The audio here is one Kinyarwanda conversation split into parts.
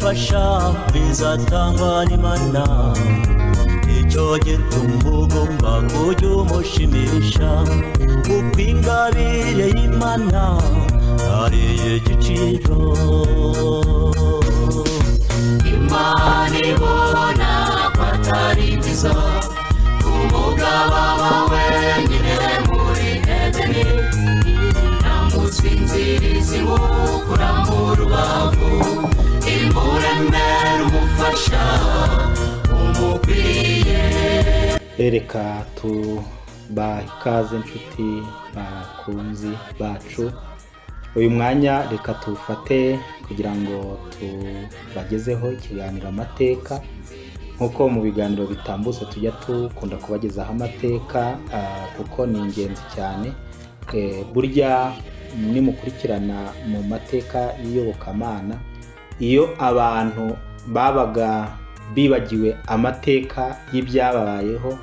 ubufasha bizatangwa n'Imana icyo gituma ugomba kujya umushimisha kuko ingabire y'Imana ari igiciro Imana ibona ko atari byiza umugabo wawe nyine muri Edeni namusinziriza imukura mu rubavu imuremera umufasha umukwiye. Reka tubahe ikaze inshuti bakunzi bacu. Uyu mwanya reka tuwufate kugira ngo tubagezeho ikiganiro amateka, nkuko mu biganiro bitambutse tujya tukunda kubagezaho amateka kuko ni ingenzi cyane. Burya nimukurikirana mu mateka y'iyobokamana, iyo abantu babaga bibagiwe amateka y'ibyababayeho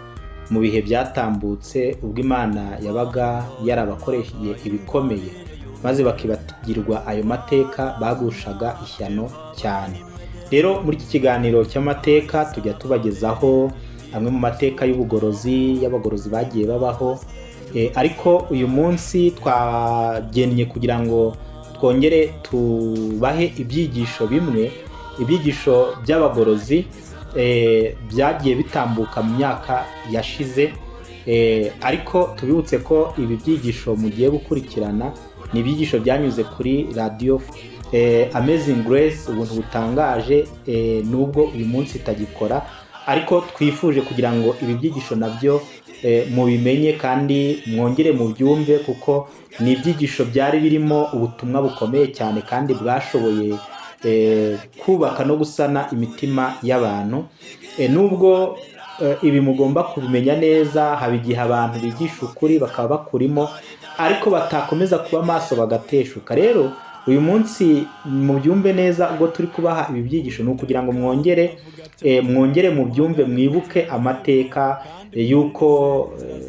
mu bihe byatambutse ubwo Imana yabaga yarabakoresheje ibikomeye maze bakibagirwa ayo mateka, bagushaga ishyano cyane. Rero muri iki kiganiro cy'amateka tujya tubagezaho amwe mu mateka y'ubugorozi y'abagorozi bagiye babaho, ariko uyu munsi twagennye kugira ngo twongere tubahe ibyigisho bimwe, ibyigisho by'abagorozi byagiye bitambuka mu myaka yashize, ariko tubibutse ko ibi byigisho mugiye gukurikirana ni ibyigisho byanyuze kuri radio Amazing Grace, ubuntu butangaje, nubwo uyu munsi itagikora, ariko twifuje kugira ngo ibi byigisho nabyo mubimenye kandi mwongere mubyumve, kuko ni ibyigisho byari birimo ubutumwa bukomeye cyane kandi bwashoboye kubaka no gusana imitima y'abantu. Nubwo ibi mugomba kubimenya neza, haba igihe abantu bigisha ukuri bakaba bakurimo ariko batakomeza kuba maso bagateshuka. Rero uyu munsi mu byumve neza ubwo turi kubaha ibi byigisho ni ukugira ngo mwongere mu byumve, mwibuke amateka yuko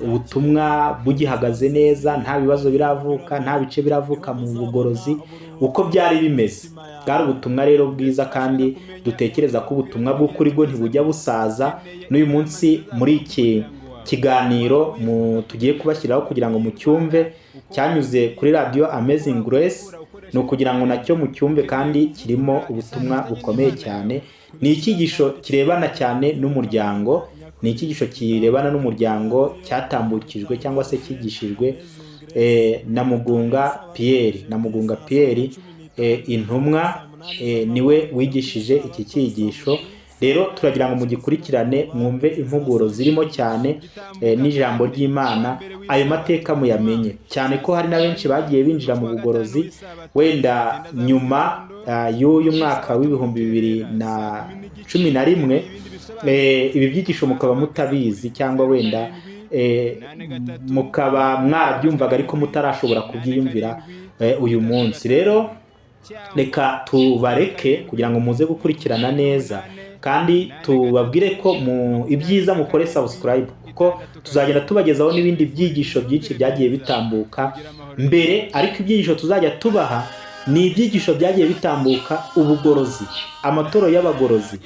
ubutumwa bugihagaze neza, nta bibazo biravuka, nta bice biravuka mu bugorozi uko byari bimeze. Bwari ubutumwa rero bwiza kandi dutekereza ko ubutumwa bw'ukuri bwo ntibujya busaza. N'uyu munsi muri iki kiganiro tugiye kubashyiraho kugira ngo mucyumve, cyanyuze kuri radio Amazing Grace, ni ukugira ngo nacyo mucyumve kandi kirimo ubutumwa bukomeye cyane. Ni icyigisho kirebana cyane n'umuryango, ni icyigisho kirebana n'umuryango cyatambukijwe cyangwa se kigishijwe na Mugunga Pierre, intumwa, niwe wigishije iki cyigisho. Rero turagira ngo mugikurikirane mwumve impuguro zirimo cyane n'ijambo ry'Imana, ayo mateka muyamenye cyane ko hari na benshi bagiye binjira mu bugorozi wenda nyuma y'uyu mwaka w'2011, ibi byigisho mukaba mutabizi cyangwa wenda mukaba mwabyumvaga ariko mutarashobora kubyiyumvira uyu munsi. Rero reka tubareke kugira ngo muze gukurikirana neza kandi tubabwire ko ibyiza mukore subscribe, kuko tuzagenda tubagezaho n'ibindi byigisho byinshi byagiye bitambuka mbere, ariko ibyigisho tuzajya tubaha ni ibyigisho byagiye bitambuka ubugorozi, amatoro y'abagorozi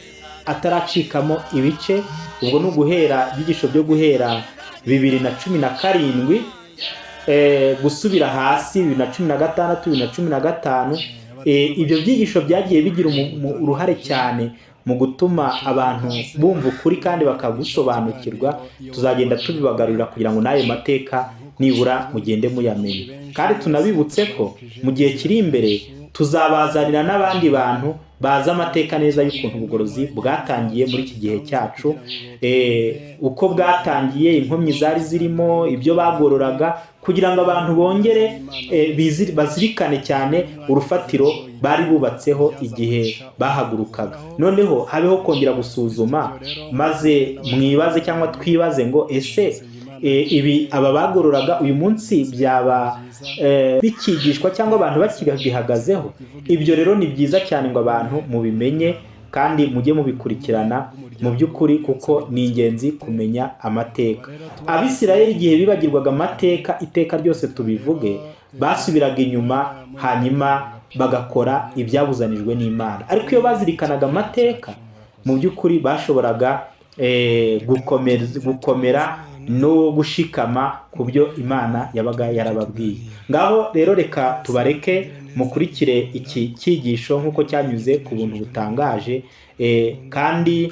ataracikamo ibice. Ubwo ni uguhera ibyigisho byo guhera 2017 gusubira hasi 2016 2015. Ibyo byigisho byagiye bigira uruhare cyane mu gutuma abantu bumva ukuri kandi bakagusobanukirwa. Tuzagenda tubibagarurira kugira ngo n'ayo mateka nibura mugende muyamenye, kandi tunabibutse ko mu gihe kiri imbere tuzabazanira n'abandi bantu bazi amateka neza y'ukuntu ubugorozi bwatangiye muri iki gihe cyacu, uko bwatangiye, inkomyi zari zirimo, ibyo bagororaga, kugira ngo abantu bongere bazirikane cyane urufatiro bari bubatseho igihe bahagurukaga. Noneho habeho kongera gusuzuma, maze mwibaze cyangwa twibaze ngo ese ibi aba bagororaga uyu munsi byaba bikigishwa cyangwa abantu bakibihagazeho? Ibyo rero ni byiza cyane ngo abantu mubimenye kandi mujye mubikurikirana mu by'ukuri, kuko ni ingenzi kumenya amateka. Abisirayeli igihe bibagirwaga amateka, iteka ryose tubivuge, basubiraga inyuma hanyuma bagakora ibyabuzanijwe n'Imana. Ariko iyo bazirikanaga amateka mu by'ukuri bashoboraga gukomera no gushikama ku byo Imana yabaga yarababwiye. Ngaho rero reka tubareke mukurikire iki cyigisho nk'uko cyanyuze ku buntu butangaje, kandi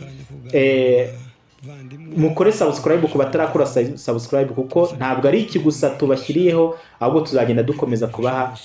mukore subscribe ku batarakora subscribe, kuko ntabwo ari iki gusa tubashyiriyeho, ahubwo tuzagenda dukomeza kubaha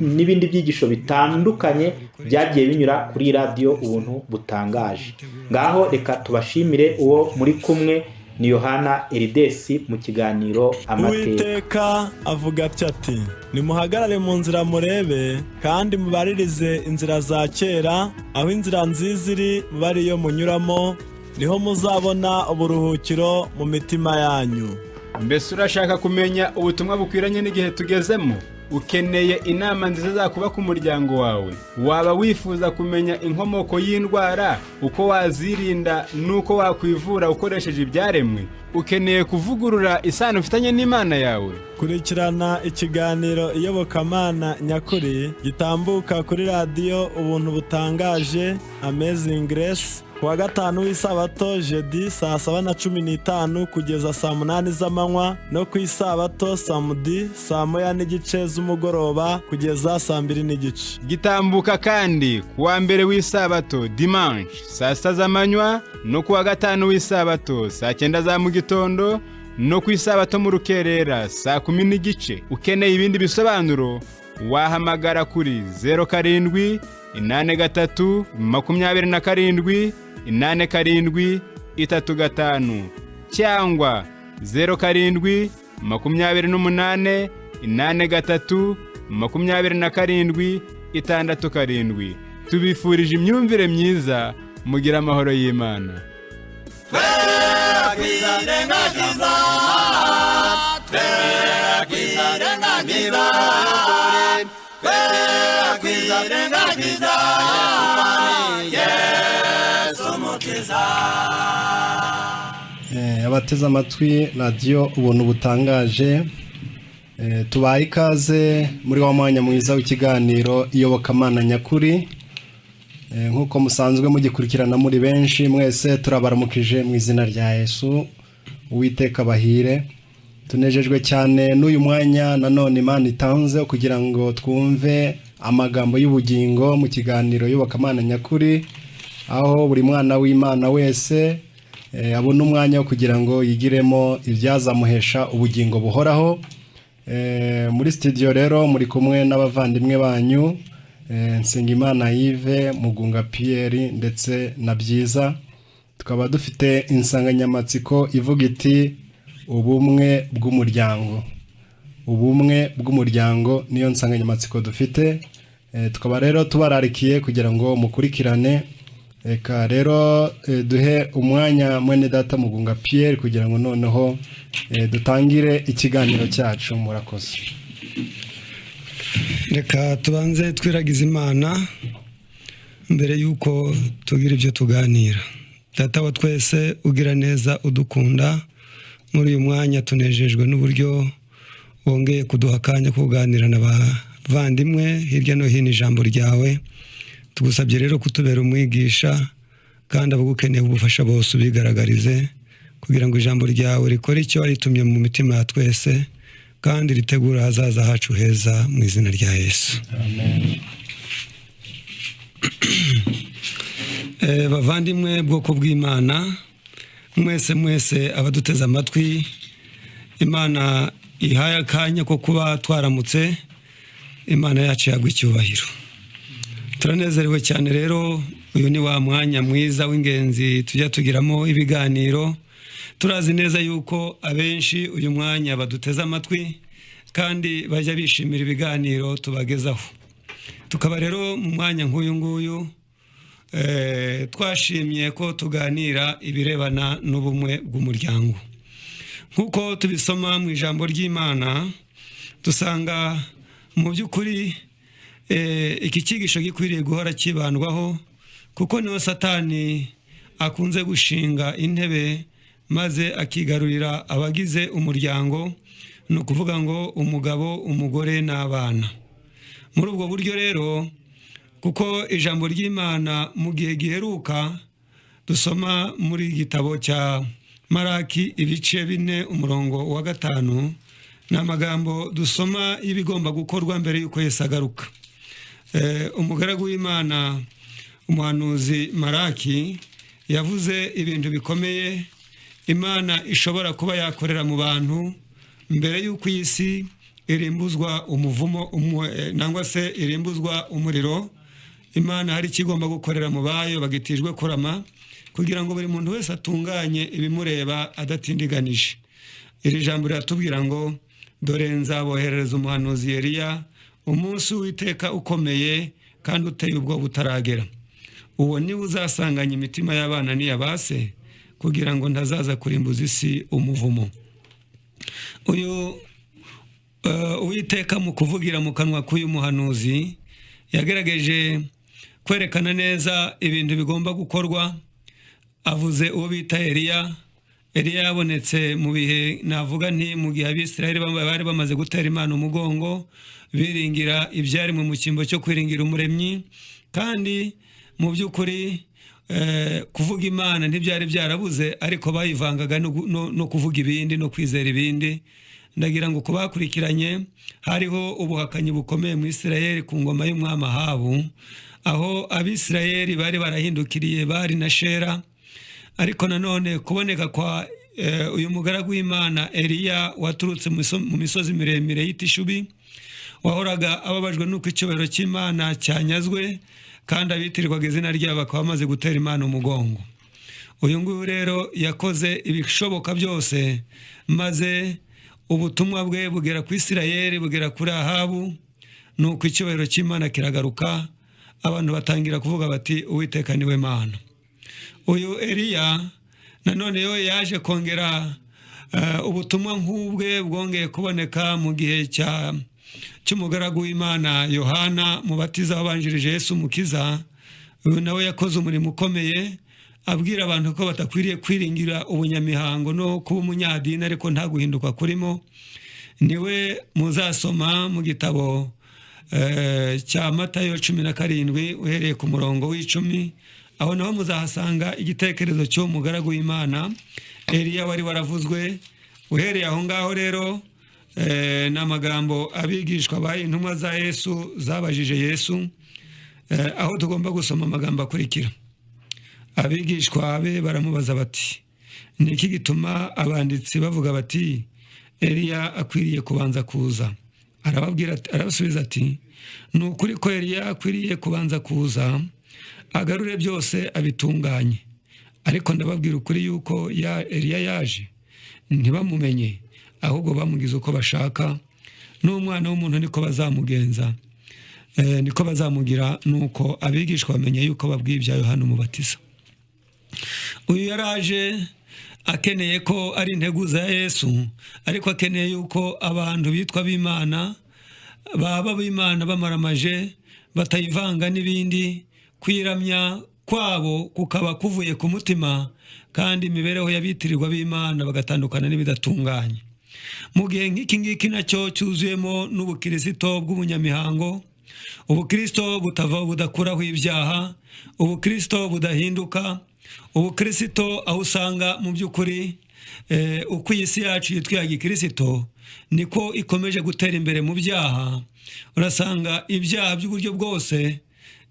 n'ibindi byigisho bitandukanye byagiye binyura kuri radio ubuntu butangaje. Ngaho reka tubashimire. Uwo muri kumwe ni Yohana Eridesi mu kiganiro Amateka. Uwiteka avuga ati nimuhagarare mu nzira murebe kandi mubaririze inzira za kera, aho inzira nziza iri bariyo munyuramo, niho muzabona uburuhukiro mu mitima yanyu. Mbese urashaka kumenya ubutumwa bukwiranye n'igihe tugezemo? Ukeneye inama nziza zakubaka umuryango wawe? Waba wifuza kumenya inkomoko y'indwara, uko wazirinda nuko wakwivura ukoresheje ibyaremwe? Ukeneye kuvugurura isano ufitanye n'Imana yawe? Kurikirana ikiganiro Iyobokamana Nyakuri gitambuka kuri radio ubuntu butangaje Amazing Grace kuwa gatanu w'isabato jeudi saa 7:15 kugeza saa 8 z'amanywa, no ku isabato samedi saa 1:30 z'umugoroba kugeza saa 2:30. Gitambuka kandi kuwa mbere w'isabato dimanche saa 6 z'amanywa, no kuwa gatanu w'isabato saa 9 za mu gitondo, no ku isabato mu rukerera saa 10:30. Ukeneye ibindi bisobanuro wahamagara kuri 07 83 27 87 35 cyangwa 07 28 83 27 67. Tubifurije imyumvire myiza, mugira amahoro y'Imana. Abateze amatwi radio ubuntu butangaje, tubaye ikaze muri wa mwanya mwiza w'ikiganiro Iyobokamana Nyakuri. Nkuko musanzwe mugikurikirana muri benshi, mwese turabaramukije mu izina rya Yesu. Uwiteka bahire. Tunejejwe cyane n'uyu mwanya nanone Imana itanze kugira ngo twumve amagambo y'ubugingo mu kiganiro Iyobokamana Nyakuri, aho buri mwana w'Imana wese abona umwanya wo kugira ngo yigiremo ibyazamuhesha ubugingo buhoraho. Muri studio rero muri kumwe n'abavandimwe banyu Nsengimana Yves, Mugunga Pierre ndetse na Byiza. Tukaba dufite insanganyamatsiko ivuga iti ubumwe bw'umuryango. Ubumwe bw'umuryango niyo nsanganyamatsiko dufite. Tukaba rero tubararikiye kugira ngo mukurikirane. Eka rero duhe umwanya mwene data Mugunga Pierre kugira ngo noneho dutangire ikiganiro cyacu. Murakoze. Reka tubanze twiragize Imana mbere yuko tugira ibyo tuganira. Data wa twese ugira neza udukunda, muri uyu mwanya tunejejwe n'uburyo wongeye kuduha akanya kuganira n'abavandimwe hirya no hino ijambo ryawe. Tugusabye rero kutubera umwigisha, kandi abagukeneye ubufasha bose ubigaragarize, kugira ngo ijambo ryawe rikore icyo waritumye mu mitima ya twese, kandi ritegura ahazaza hacu heza mu izina rya Yesu. Amen. Bavandimwe bwoko bw'Imana, mwese abaduteze amatwi, Imana ihaye akanya ko kuba twaramutse. Imana yacu yagwa icyubahiro. Turanezerewe cyane rero, uyu ni wa mwanya mwiza w'ingenzi tujya tugiramo ibiganiro. Turazi neza yuko abenshi uyu mwanya baduteze amatwi kandi bajya bishimira ibiganiro tubagezaho. Tukaba rero mu mwanya nk'uyu nguyu twashimye ko tuganira ibirebana n'ubumwe bw'umuryango. Nk'uko tubisoma mu ijambo ry'Imana, dusanga mu by'ukuri iki cyigisho gikwiriye guhora kibandwaho, kuko niho Satani akunze gushinga intebe maze akigarurira abagize umuryango, no kuvuga ngo umugabo, umugore n'abana. muri ubwo buryo rero kuko ijambo ry'Imana mu gihe giheruka dusoma muri igitabo cya Maraki ibice 4 umurongo wa 5 n'amagambo dusoma y'ibigomba gukorwa mbere yuko Yesu agaruka. Umugaragu w'Imana umuhanuzi Maraki yavuze ibintu bikomeye Imana ishobora kuba yakorera mu bantu mbere yuko isi irimbuzwa umuvumo nangwa se irimbuzwa umuriro. Imana hari kigomba gukorera mu bayo bagitijwe kurama kugira ngo buri muntu wese atunganye ibimureba adatindiganije. Iri jambo riratubwira ngo dore nzaboherereza umuhanuzi Eliya umunsi w'iteka ukomeye kandi uteye ubwo butaragera. Uwo ni uzasanganya imitima y'abana n'iyabase kugira ngo ntazaza kurimbuza isi umuvumo. Uyu Uwiteka mu kuvugira mu kanwa k'uyu muhanuzi yagerageje kwerekana neza ibintu bigomba gukorwa. Avuze uwo bita Eliya. Eliya yabonetse mu bihe navuga nti mu gihe Abisirayeli bari bamaze gutera Imana umugongo biringira ibyari mu cyimbo cyo kwiringira umuremyi, kandi mu by'ukuri kuvuga Imana ntibyari byarabuze, ariko bayivangaga no kuvuga ibindi no kwizera ibindi. Ndagira ngo kubakurikiranye hariho ubuhakanyi bukomeye mu Isirayeli ku ngoma y'umwami Ahabu, aho Abisirayeli bari barahindukiriye bari na Shera. Ariko nanone kuboneka kwa uyu mugaragu w'Imana Eliya waturutse mu misozi miremire y'Itishubi, wahoraga ababajwe nuko icyubahiro cy'Imana cyanyazwe kandi abitirirwaga izina ryabo bakaba bamaze gutera Imana umugongo. Uyu nguyu rero yakoze ibishoboka byose maze ubutumwa bwe bugera ku Isirayeli, bugera kuri Ahabu, nuko icyubahiro cy'Imana kiragaruka, abantu batangira kuvuga bati Uwiteka niwe Mana. Uyu Eliya nanone yo yaje kongera ubutumwa nk'ubwe bwongeye kuboneka mu gihe cy'umugaragu w'Imana Yohana mubatiza wabanjirije Yesu Mukiza. Uyu nawe yakoze umurimo ukomeye abwira abantu ko batakwiriye kwiringira ubunyamihango no kuba umunyadini ariko nta guhinduka kurimo. Niwe muzasoma mu gitabo cya Matayo 17 uhereye ku murongo w'10, aho naho muzahasanga igitekerezo cyo mugaragu w'Imana Eliya wari waravuzwe. Uhereye aho ngaho rero n'amagambo abigishwa bayi intumwa za Yesu zabajije Yesu, aho tugomba gusoma amagambo akurikira. Abigishwa be baramubaza bati niki gituma abanditsi bavuga bati Eliya akwiriye kubanza kuza? Arabasubiza ati ni ukuri ko Eliya akwiriye kubanza kuza agarure byose abitunganye, ariko ndababwira ukuri yuko Eliya yaje ntibamumenye, ahubwo bamugize uko bashaka, n'umwana w'umuntu niko bazamugenza, niko bazamugira. Nuko abigishwa bamenye yuko babwiye ibya Yohana Umubatiza. Uyu yaraje akeneye ko ari integuza ya Yesu, ariko akeneye yuko abantu bitwa b'Imana baba b'Imana bamaramaje batayivanga n'ibindi. Kwiramya kwabo kukaba kuvuye ku mutima, kandi imibereho y'abitirirwa b'Imana bagatandukana n'ibidatunganye. Mu gihe nk'iki ngiki nacyo cyuzuyemo n'ubukristo bw'ubunyamihango, ubukristo butava budakuraho ibyaha, ubukristo budahinduka, ubukristo aho usanga mu by'ukuri uko iyi si yacu yitwa gikristo niko ikomeje gutera imbere mu byaha. Urasanga ibyaha by'uburyo bwose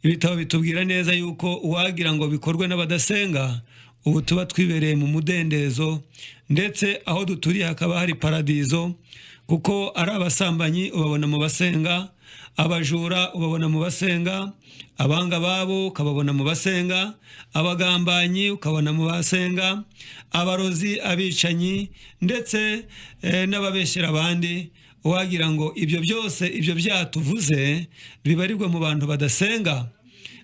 ibitabo bitubwira neza yuko uwagira ngo bikorwe n'abadasenga ubu tuba twibereye mu mudendezo, ndetse aho duturiye hakaba hari paradizo, kuko ari abasambanyi ubabona mu basenga, abajura ubabona mu basenga, abanga babo ukababona mu basenga, abagambanyi ukabona mu basenga, abarozi, abicanyi, ndetse n'ababeshyera abandi. Wagira ngo ibyo byose ibyo byatuvuze bibarirwa mu bantu badasenga.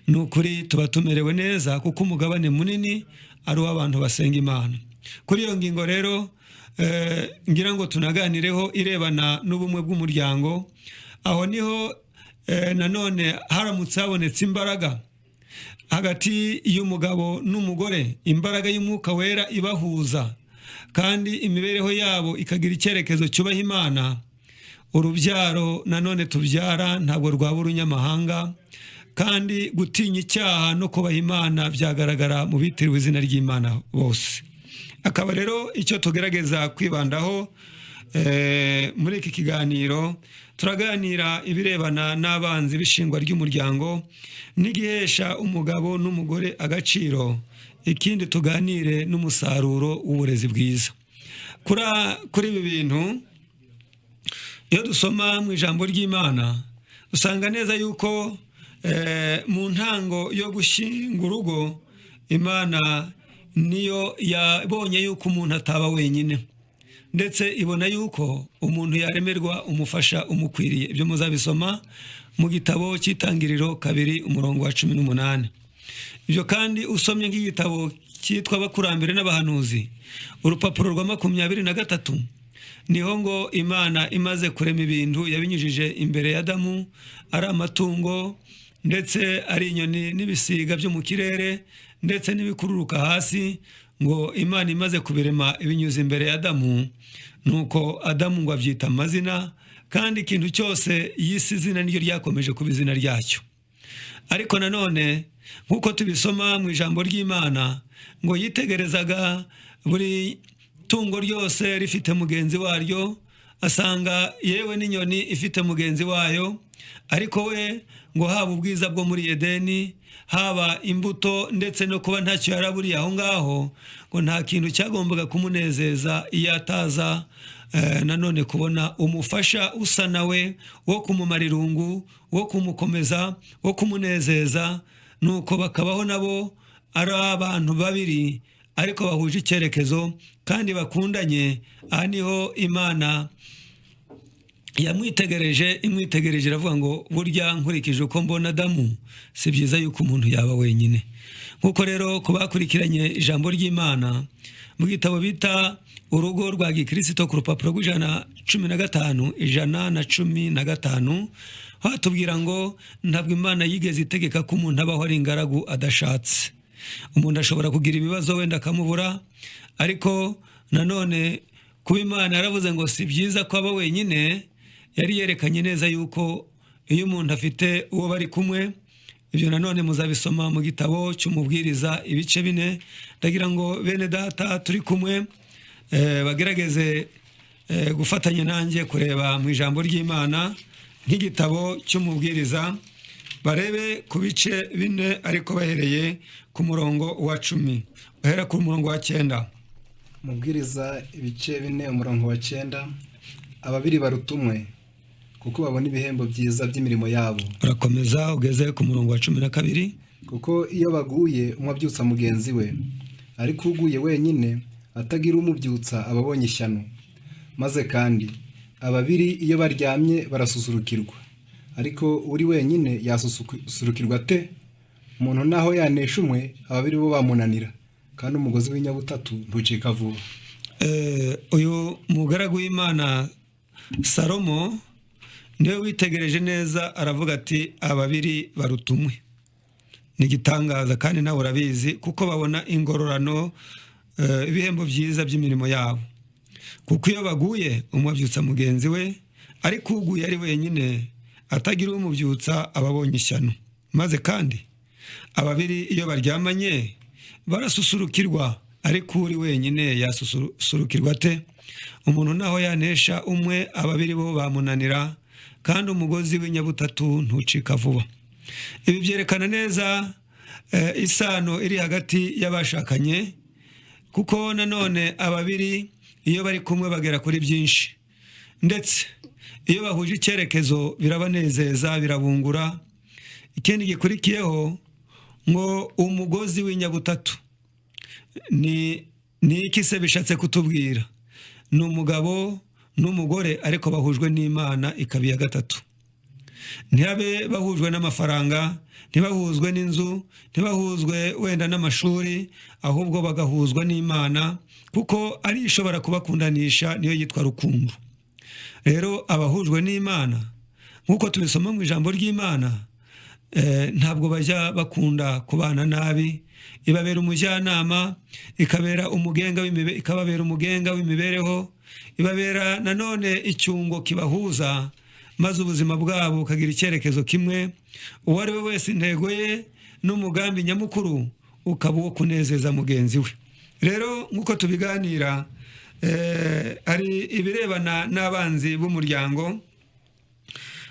Nukuri tuba tumerewe neza kuko umugabane munini ari uw'abantu basenga Imana. Kuri iyo ngingo rero ngira ngo tunaganireho irebana n'ubumwe bw'umuryango. Aho niho nanone haramutse habonetse imbaraga hagati y'umugabo n'umugore, imbaraga y'umwuka wera ibahuza, kandi imibereho yabo ikagira icyerekezo cyubaha Imana. urubyaro nanone tubyara ntabwo rwaba urunyamahanga, kandi gutinya icyaha no kubaha Imana byagaragara mu bitiriwe izina ry'Imana bose. Akaba rero icyo tugerageza kwibandaho muri iki kiganiro, turaganira ibirebana n'abanzi b'ishingwa ry'umuryango n'igihesha umugabo n'umugore agaciro, ikindi tuganire n'umusaruro w'uburezi bwiza. Kuri ibi bintu iyo dusoma mu ijambo ry'Imana usanga neza yuko mu ntango yo gushinga urugo Imana niyo yabonye yuko umuntu ataba wenyine, ndetse ibona yuko umuntu yaremerwa umufasha umukwiriye. Ibyo muzabisoma mu gitabo cy'Itangiriro 2:18. Ibyo kandi usomye nk'igitabo cyitwa Abakurambere n'Abahanuzi urupapuro rwa 23, niho ngo Imana imaze kurema ibintu yabinyujije imbere ya Adamu, ari amatungo ndetse ari inyoni n'ibisiga byo mu kirere ndetse n'ibikururuka hasi, ngo Imana imaze kubirema ibinyuze imbere ya Adamu, nuko Adamu ngo abyita amazina, kandi ikintu cyose yise izina niryo ryakomeje kuba izina ryacyo. Ariko nanone nk'uko tubisoma mu ijambo ry'Imana, ngo yitegerezaga buri tungo ryose rifite mugenzi waryo, asanga yewe n'inyoni ifite mugenzi wayo, ariko we ngo haba ubwiza bwo muri Edeni, haba imbuto ndetse no kuba ntacyo yaraburiye aho ngaho, ngo nta kintu cyagombaga kumunezeza iyo ataza nanone kubona umufasha usa nawe wo kumumara irungu, wo kumukomeza, wo kumunezeza. Nuko bakabaho nabo ari abantu babiri ariko bahuje icyerekezo kandi bakundanye. Aha niho Imana imwitegereje iravuga ngo burya nkurikije uko mbona Adamu si byiza yuko umuntu yaba wenyine. Nkuko rero ku bakurikiranye ijambo ry'Imana mu gitabo bita urugo rwa gikristo ku rupapuro rw'115 hatubwira ngo ntabwo Imana yigeze itegeka ko umuntu abaho ari ingaragu adashatse. Umuntu ashobora kugira ibibazo wenda akamubura, ariko nanone kuba Imana yaravuze ngo si byiza ko aba wenyine, yari yerekanye neza yuko iyo umuntu afite uwo bari kumwe. Ibyo nanone muzabisoma mu gitabo cy'Umubwiriza ibice 4. Ndagira ngo bene data turi kumwe bagerageze gufatanya nanjye kureba mu ijambo ry'Imana nk'igitabo cy'Umubwiriza, barebe ku bice 4 ariko bahereye ku murongo wa 10, bahera ku murongo wa 9. Umubwiriza ibice 4 umurongo wa 9. Ababiri barutumwe kuko babona ibihembo byiza by'imirimo yabo. Urakomeza ugeze ku murongo wa 12. Kuko iyo baguye umwe abyutsa mugenzi we, ariko uguye wenyine atagira umubyutsa ababonye ishyano. Maze kandi ababiri iyo baryamye barasusurukirwa, ariko uri wenyine yasusurukirwa te? Umuntu naho yanesha umwe, ababiri bo bamunanira, kandi umugozi w'inyabutatu ntucika vuba. Uyu mugaragu w'Imana Salomo niwe witegereje neza, aravuga ati ababiri barutumwe. Ni igitangaza kandi nawe urabizi, kuko babona ingororano, ibihembo byiza by'imirimo yabo. Kuko iyo baguye umwe abyutsa mugenzi we, ariko uguye ari wenyine atagira umubyutsa ababonye ishyano. Maze kandi ababiri iyo baryamanye barasusurukirwa, ariko uri wenyine yasusurukirwa te? Umuntu naho yanesha umwe, ababiri bo bamunanira, kandi umugozi w'inyabutatu ntucika vuba. Ibi byerekana neza isano iri hagati y'abashakanye, kuko nanone ababiri iyo bari kumwe bagera kuri byinshi, ndetse iyo bahuje icyerekezo birabanezeza, birabungura. Ikindi gikurikiyeho ngo umugozi w'inyabutatu ni iki se bishatse kutubwira? Ni umugabo n'umugore ariko bahujwe n'Imana ikaba iya gatatu. Ntibabe bahujwe n'amafaranga, ntibahuzwe n'inzu, ntibahuzwe wenda n'amashuri, ahubwo bagahuzwa n'Imana, kuko ari ishobora kubakundanisha, niyo yitwa rukundo. Rero abahujwe n'Imana nk'uko tubisoma mu ijambo ry'Imana, ntabwo bajya bakunda kubana nabi. Ibabera umujyanama, ikababera umugenga w'imibereho, ibabera nanone icyungo kibahuza maze ubuzima bwabo bukagira icyerekezo kimwe, uwo ari we wese intego ye n'umugambi nyamukuru ukaba uwo kunezeza mugenzi we. Rero nk'uko tubiganira hari ibirebana n'abanzi b'umuryango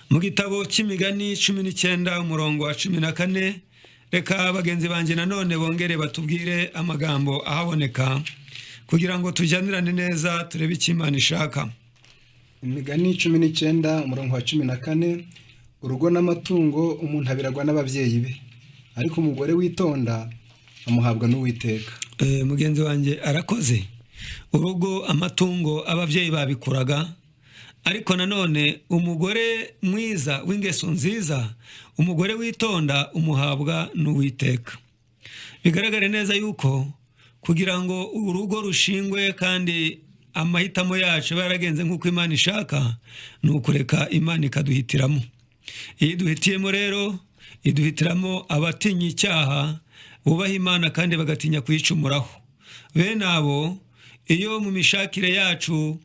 mu gitabo cy'imigani 19 umurongo wa 14. Reka bagenzi banjye nanone bongere batubwire amagambo ahaboneka kugira ngo tujyanirane neza turebe icyo Imana ishaka. Imigani 19 umurongo wa 14, urugo n'amatungo umuntu abiragwa n'ababyeyi be, ariko umugore witonda amuhabwa n'Uwiteka. Mugenzi wanjye arakoze. Urugo, amatungo ababyeyi babikuraga, ariko nanone umugore mwiza w'ingeso nziza, umugore witonda umuhabwa n'Uwiteka. Bigaragare neza yuko kugira ngo urugo rushingwe kandi amahitamo yacu baragenze nk'uko Imana ishaka, ni ukureka Imana ikaduhitiramo. Iyo duhitiyemo rero, iduhitiramo abatinya icyaha, bubaha Imana kandi bagatinya kuyicumuraho. Bene abo, iyo mu mishakire yacu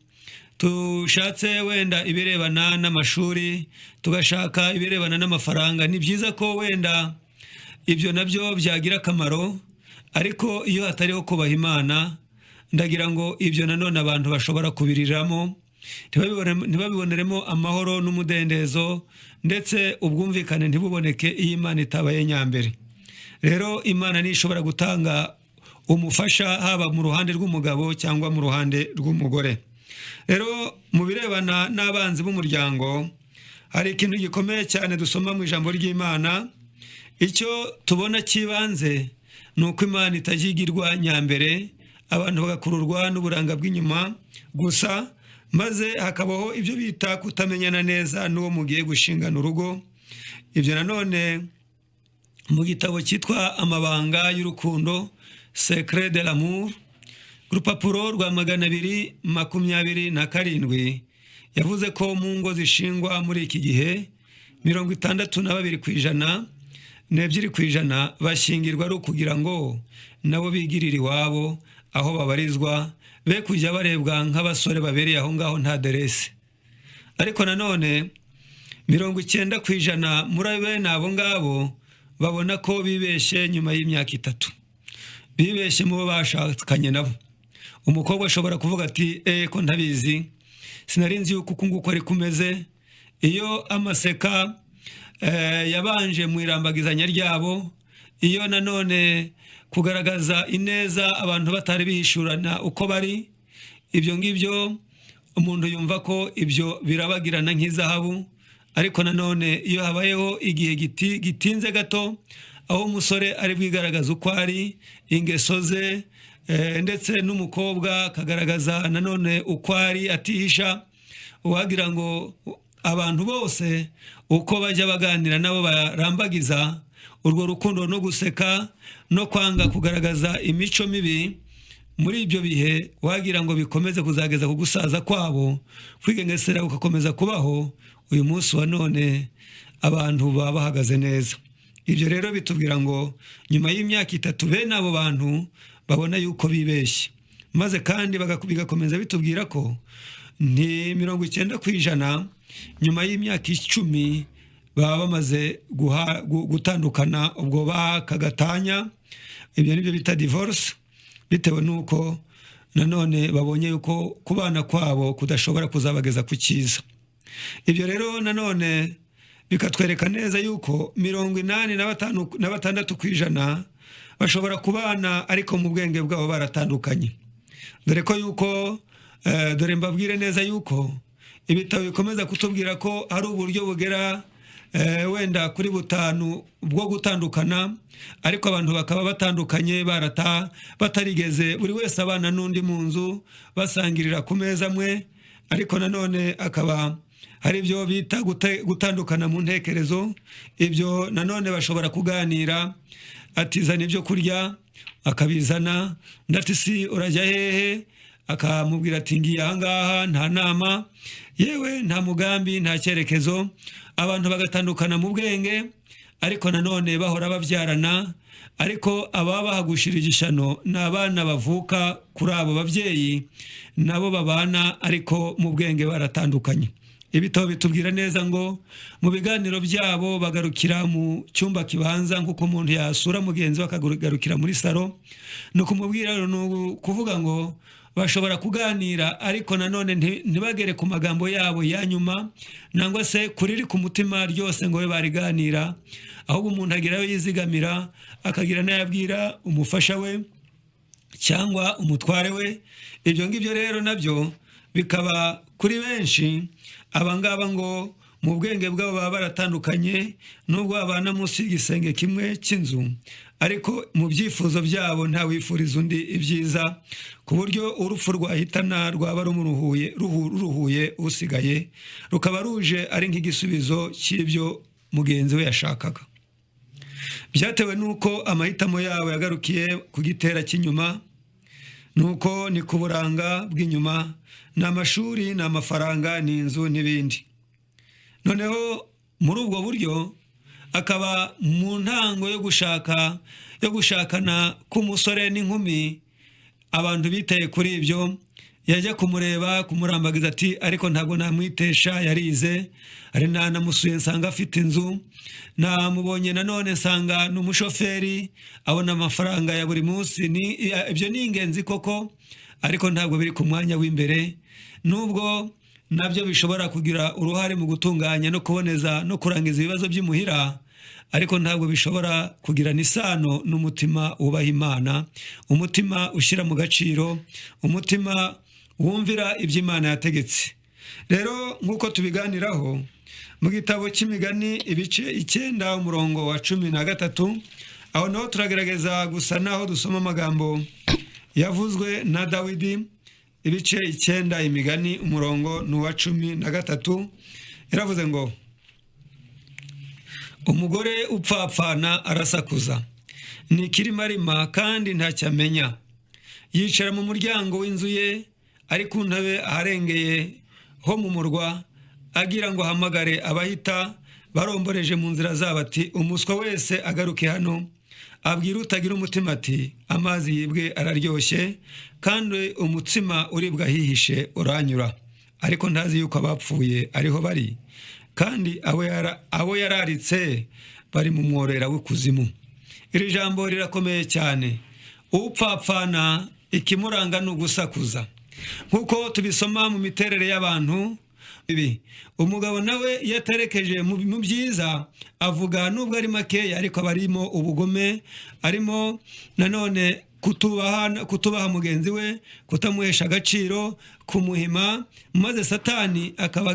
tushatse wenda ibirebana n'amashuri, tugashaka ibirebana n'amafaranga, ni byiza ko wenda ibyo nabyo byagira akamaro, ariko iyo hatariho kubaha Imana, ndagira ngo ibyo nanone abantu bashobora kubiriramo, ntibabiboneremo amahoro n'umudendezo, ndetse ubwumvikane ntibuboneke iyo Imana itabaye nyambere. Rero Imana ni ishobora gutanga umufasha haba mu ruhande rw'umugabo cyangwa mu ruhande rw'umugore. Rero mu birebana n'abanzi b'umuryango, hari ikintu gikomeye cyane dusoma mu ijambo ry'Imana. Icyo tubona kibanze ni uko Imana itajigirwa nyambere, abantu bagakururwa n'uburanga bw'inyuma gusa, maze hakabaho ibyo bita kutamenyana neza n'uwo mugiye gushingana urugo. Ibyo nanone mu gitabo cyitwa Amabanga y'Urukundo, Secret de l'amour, urupapuro rwa 227, yavuze ko mu ngo zishingwa muri iki gihe 62% n'2% bashingirwa ari kugira ngo nabo bigirire iwabo aho babarizwa, be kujya barebwa nk'abasore babereye aho ngaho nta derese. Ariko nanone 90% muri bene abo ngabo babona ko bibeshye nyuma y'imyaka 3, bibeshye mu bo bashakanye nabo. Umukobwa ashobora kuvuga ati ko ntabizi, sinarinzi yuko ukunguko ari kumeze. Iyo amaseka yabanje mu irambagizanya ryabo, iyo nanone kugaragaza ineza abantu batari bihishurana uko bari, ibyo ngibyo umuntu yumva ko ibyo birabagirana nk'izahabu. Ariko nanone iyo habayeho igihe gitinze gato, aho umusore ari bwigaragaza uko ari, ingeso ze, ndetse n'umukobwa kagaragaza nanone uko ari atihisha, wagira ngo abantu bose uko bajya baganira nabo barambagiza urwo rukundo no guseka no kwanga kugaragaza imico mibi. Muri ibyo bihe wagira ngo bikomeze kuzageza ku gusaza kwabo, kwigengesera gukomeza kubaho. Uyu munsi wa none abantu baba bahagaze neza. Ibyo rero bitubwira ngo nyuma y'imyaka 3 bene abo bantu babona yuko bibeshye, maze kandi bigakomeza bitubwira ko ni 90% nyuma y'imyaka 10 baba bamaze gutandukana, ubwo bakagatanya. Ibyo nibyo bita divorce, bitewe nuko nanone babonye yuko kubana kwabo kudashobora kuzabageza ku cyiza. Ibyo rero nanone bikatwereka neza yuko 86% bashobora kubana ariko mu bwenge bwabo baratandukanye. Dore ko yuko dore mbabwire neza yuko ibitabo bikomeza kutubwira ko ari uburyo bugera wenda kuri 5 bwo gutandukana, ariko abantu bakaba batandukanye batarigeze buri wese abana n'undi mu nzu basangirira ku meza amwe. Ariko nanone akaba hari ibyo bita gutandukana mu ntekerezo. Ibyo nanone bashobora kuganira, atizana ibyo kurya akabizana, ndati si urajya hehe, akamubwira ati ngiye ahangaha, nta nama, yewe nta mugambi, nta cyerekezo. Abantu bagatandukana mu bwenge, ariko nanone bahora babyarana, ariko ababa bahagushirije ishano ni abana bavuka kuri abo babyeyi nabo babana ariko mu bwenge baratandukanye. Ibitabo bitubwira neza ngo mu biganiro byabo bagarukira mu cyumba kibanza nk'uko umuntu yasura mugenzi we akagarukira muri saro, no kumubwira no kuvuga ngo bashobora kuganira ariko nanone ntibagere ku magambo yabo ya nyuma nangwa se kuriri ku mutima ryose ngo we bariganira, ahubwo umuntu agirayo yizigamira akagira n'ayabwira umufasha we cyangwa umutware we. Ibyo ngibyo rero nabyo bikaba kuri benshi abangaba ngo mu bwenge bwabo baba baratandukanye, nubwo babana munsi y'igisenge kimwe cy'inzu ariko mu byifuzo byabo nta wifuriza undi ibyiza, ku buryo urupfu rwahitana rwaba ruruhuye usigaye rukaba ruje ari nk'igisubizo cy'ibyo mugenzi we yashakaga. Byatewe nuko amahitamo yabo yagarukiye ku gitera cy'inyuma, nuko ni ku buranga bw'inyuma, n'amashuri, n'amafaranga, n'inzu n'ibindi. Noneho muri ubwo buryo akaba mu ntango yo gushakana k'umusore n'inkumi, abantu bitaye kuri ibyo, yajya kumureba kumurambagiza ati ariko ntabwo namwitesha, yarize, ari namusuye nsanga afite inzu, namubonye nanone nsanga ni umushoferi, abona amafaranga ya buri munsi. Ibyo ni ingenzi koko, ariko ntabwo biri ku mwanya w'imbere, nubwo nabyo bishobora kugira uruhare mu gutunganya no kuboneza no kurangiza ibibazo by'imuhira, ariko ntabwo bishobora kugirana isano n'umutima wubaha Imana, umutima ushyira mu gaciro, umutima wumvira ibyo Imana yategetse. Rero nk'uko tubiganiraho mu gitabo cy'imigani ibice 9 umurongo wa 13, aho naho turagerageza gusa naho dusoma amagambo yavuzwe na Dawidi. Ibice 9 imigani umurongo n'uwa 13 iravuze ngo umugore upfapfana arasakuza, ni kirimarima kandi ntacyamenya, yicara mu muryango w'inzu ye ari ku ntebe aharengeye ho mu murwa, agira ngo ahamagare abahita baromboreje mu nzira zabo ati umuswa wese agaruke hano, abwira utagira umutima ati amazi yibwe araryoshye kandi umutsima uribwa hihishe uranyura, ariko ntazi yuko abapfuye ariho bari kandi abo yararitse bari mu mworera w'ikuzimu. Iri jambo rirakomeye cyane. Upfapfana ikimuranga ni ugusakuza, nk'uko tubisoma mu miterere y'abantu. Ibi umugabo nawe yatarekeje mu byiza avuga nubwo ari makeya ariko abarimo ubugome, arimo nanone kutubaha mugenzi we, kutamuhesha agaciro, kumuhima, maze Satani akaba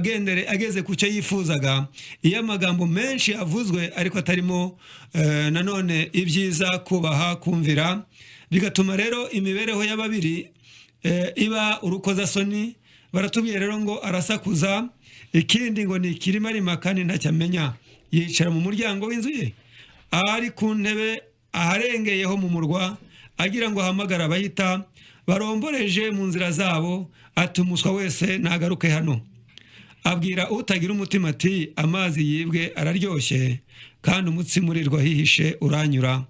ageze ku cyo yifuzaga. Iyo amagambo menshi avuzwe ariko atarimo nanone ibyiza, kubaha, kumvira, bigatuma rero imibereho y'ababiri iba urukozasoni. Baratubwiye rero ngo arasakuza, ikindi ngo ni kirimarima kandi ntacyamenya, yicara mu muryango w'inzu ye ari ku ntebe aharengeyeho mu murwa, agira ngo ahamagara abahita baromboreje mu nzira zabo ati umuswa wese nagaruke hano, abwira utagira umutima ati amazi yibwe araryoshye kandi umutsima urirwa hihishe uranyura,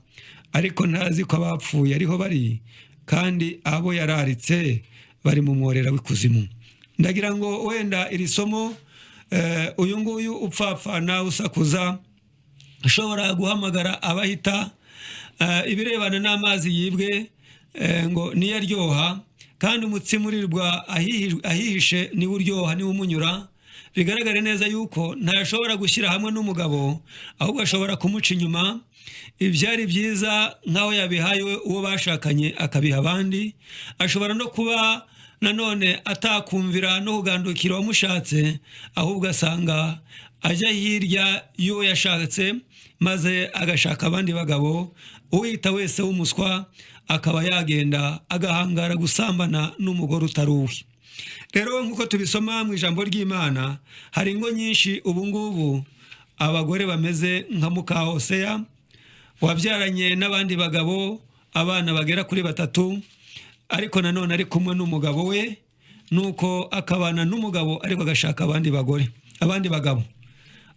ariko ntazi ko abapfuye ariho bari kandi abo yararitse bari mu mworera w'ikuzimu. Ndagira ngo wenda iri somo uyu nguyu upfapfana usakuza ashobora guhamagara abahita, ibirebana n'amazi yibwe ngo niyo aryoha kandi umutsima urirwa ahihishe niwe uryoha, niwe umunyura. Bigaragare neza yuko ntashobora gushyira hamwe n'umugabo, ahubwo ashobora kumuca inyuma. Ibyari byiza nk'aho yabihaye uwo bashakanye akabiha abandi. Ashobora no kuba nanone atakumvira no kugandukira wamushatse, ahubwo asanga ajya hirya y'uwo yashatse maze agashaka abandi bagabo. Uwita wese w'umuswa akaba yagenda agahangara gusambana n'umugore utari uwe. Rero nk'uko tubisoma mu ijambo ry'Imana, hari ingo nyinshi ubu ngubu abagore bameze nka muka Hoseya wabyaranye n'abandi bagabo abana bagera kuri 3, ariko nanone ari kumwe n'umugabo we, nuko akabana n'umugabo ariko agashaka abandi bagabo,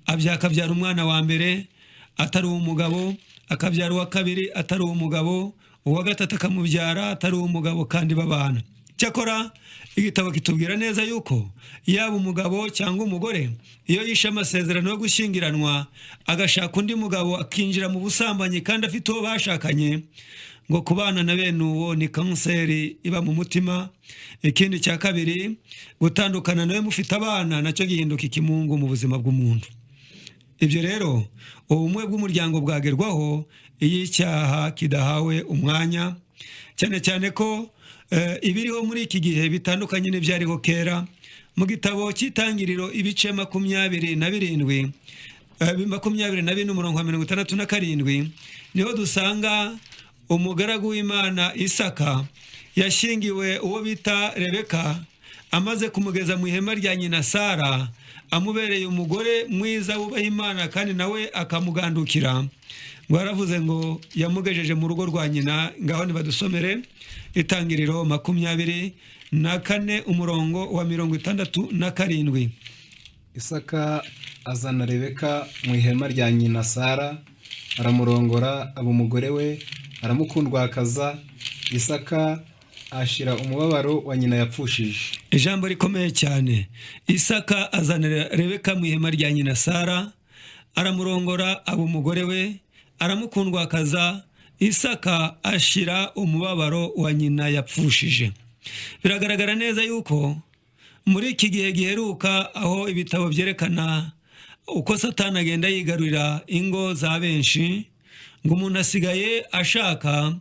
akabyara umwana wa mbere atari umugabo, akabyara uwa kabiri atari umugabo, uwa gatatu akamubyara atari umugabo kandi babana. Cyakora igitabo kitubwira neza yuko yaba umugabo cyangwa umugore iyo yishe amasezerano yo gushyingiranwa agashaka undi mugabo akinjira mu busambanyi kandi afite uwo bashakanye, ngo kubana na bene uwo ni kanseri iba mu mutima. Ikindi cya kabiri, gutandukana nawe mufite abana nacyo gihinduka ikimungu mu buzima bw'umuntu. Ibyo rero ubumwe bw'umuryango bwagerwaho iyo icyaha kidahawe umwanya, cyane cyane ko ibiriho muri iki gihe bitandukanye n'ibyariho kera. Mu gitabo cy'Itangiriro ibice 27 27 niho dusanga umugaragu w'Imana Isaka yashingiwe uwo bita Rebeka, amaze kumugeza mu ihema rya nyina Sara, amubereye umugore mwiza wubaha Imana kandi nawe akamugandukira. Ngo yaravuze ngo yamugejeje mu rugo rwa nyina. Ngaho nibadusomere Itangiriro 24 umurongo wa 67. Isaka azana Rebeka mu ihema rya nyina Sara, aramurongora aba umugore we, aramukundwakaza. Isaka ashira umubabaro wa nyina yapfushije. Ijambo rikomeye cyane. Isaka azana Rebeka mu ihema rya nyina Sara, aramurongora aba umugore we, aramukundwakaza. Isaka ashira umubabaro wa nyina yapfushije. Biragaragara neza yuko muri iki gihe giheruka, aho ibitabo byerekana uko Satani agenda yigarurira ingo za benshi, ngo umuntu asigaye ashaka,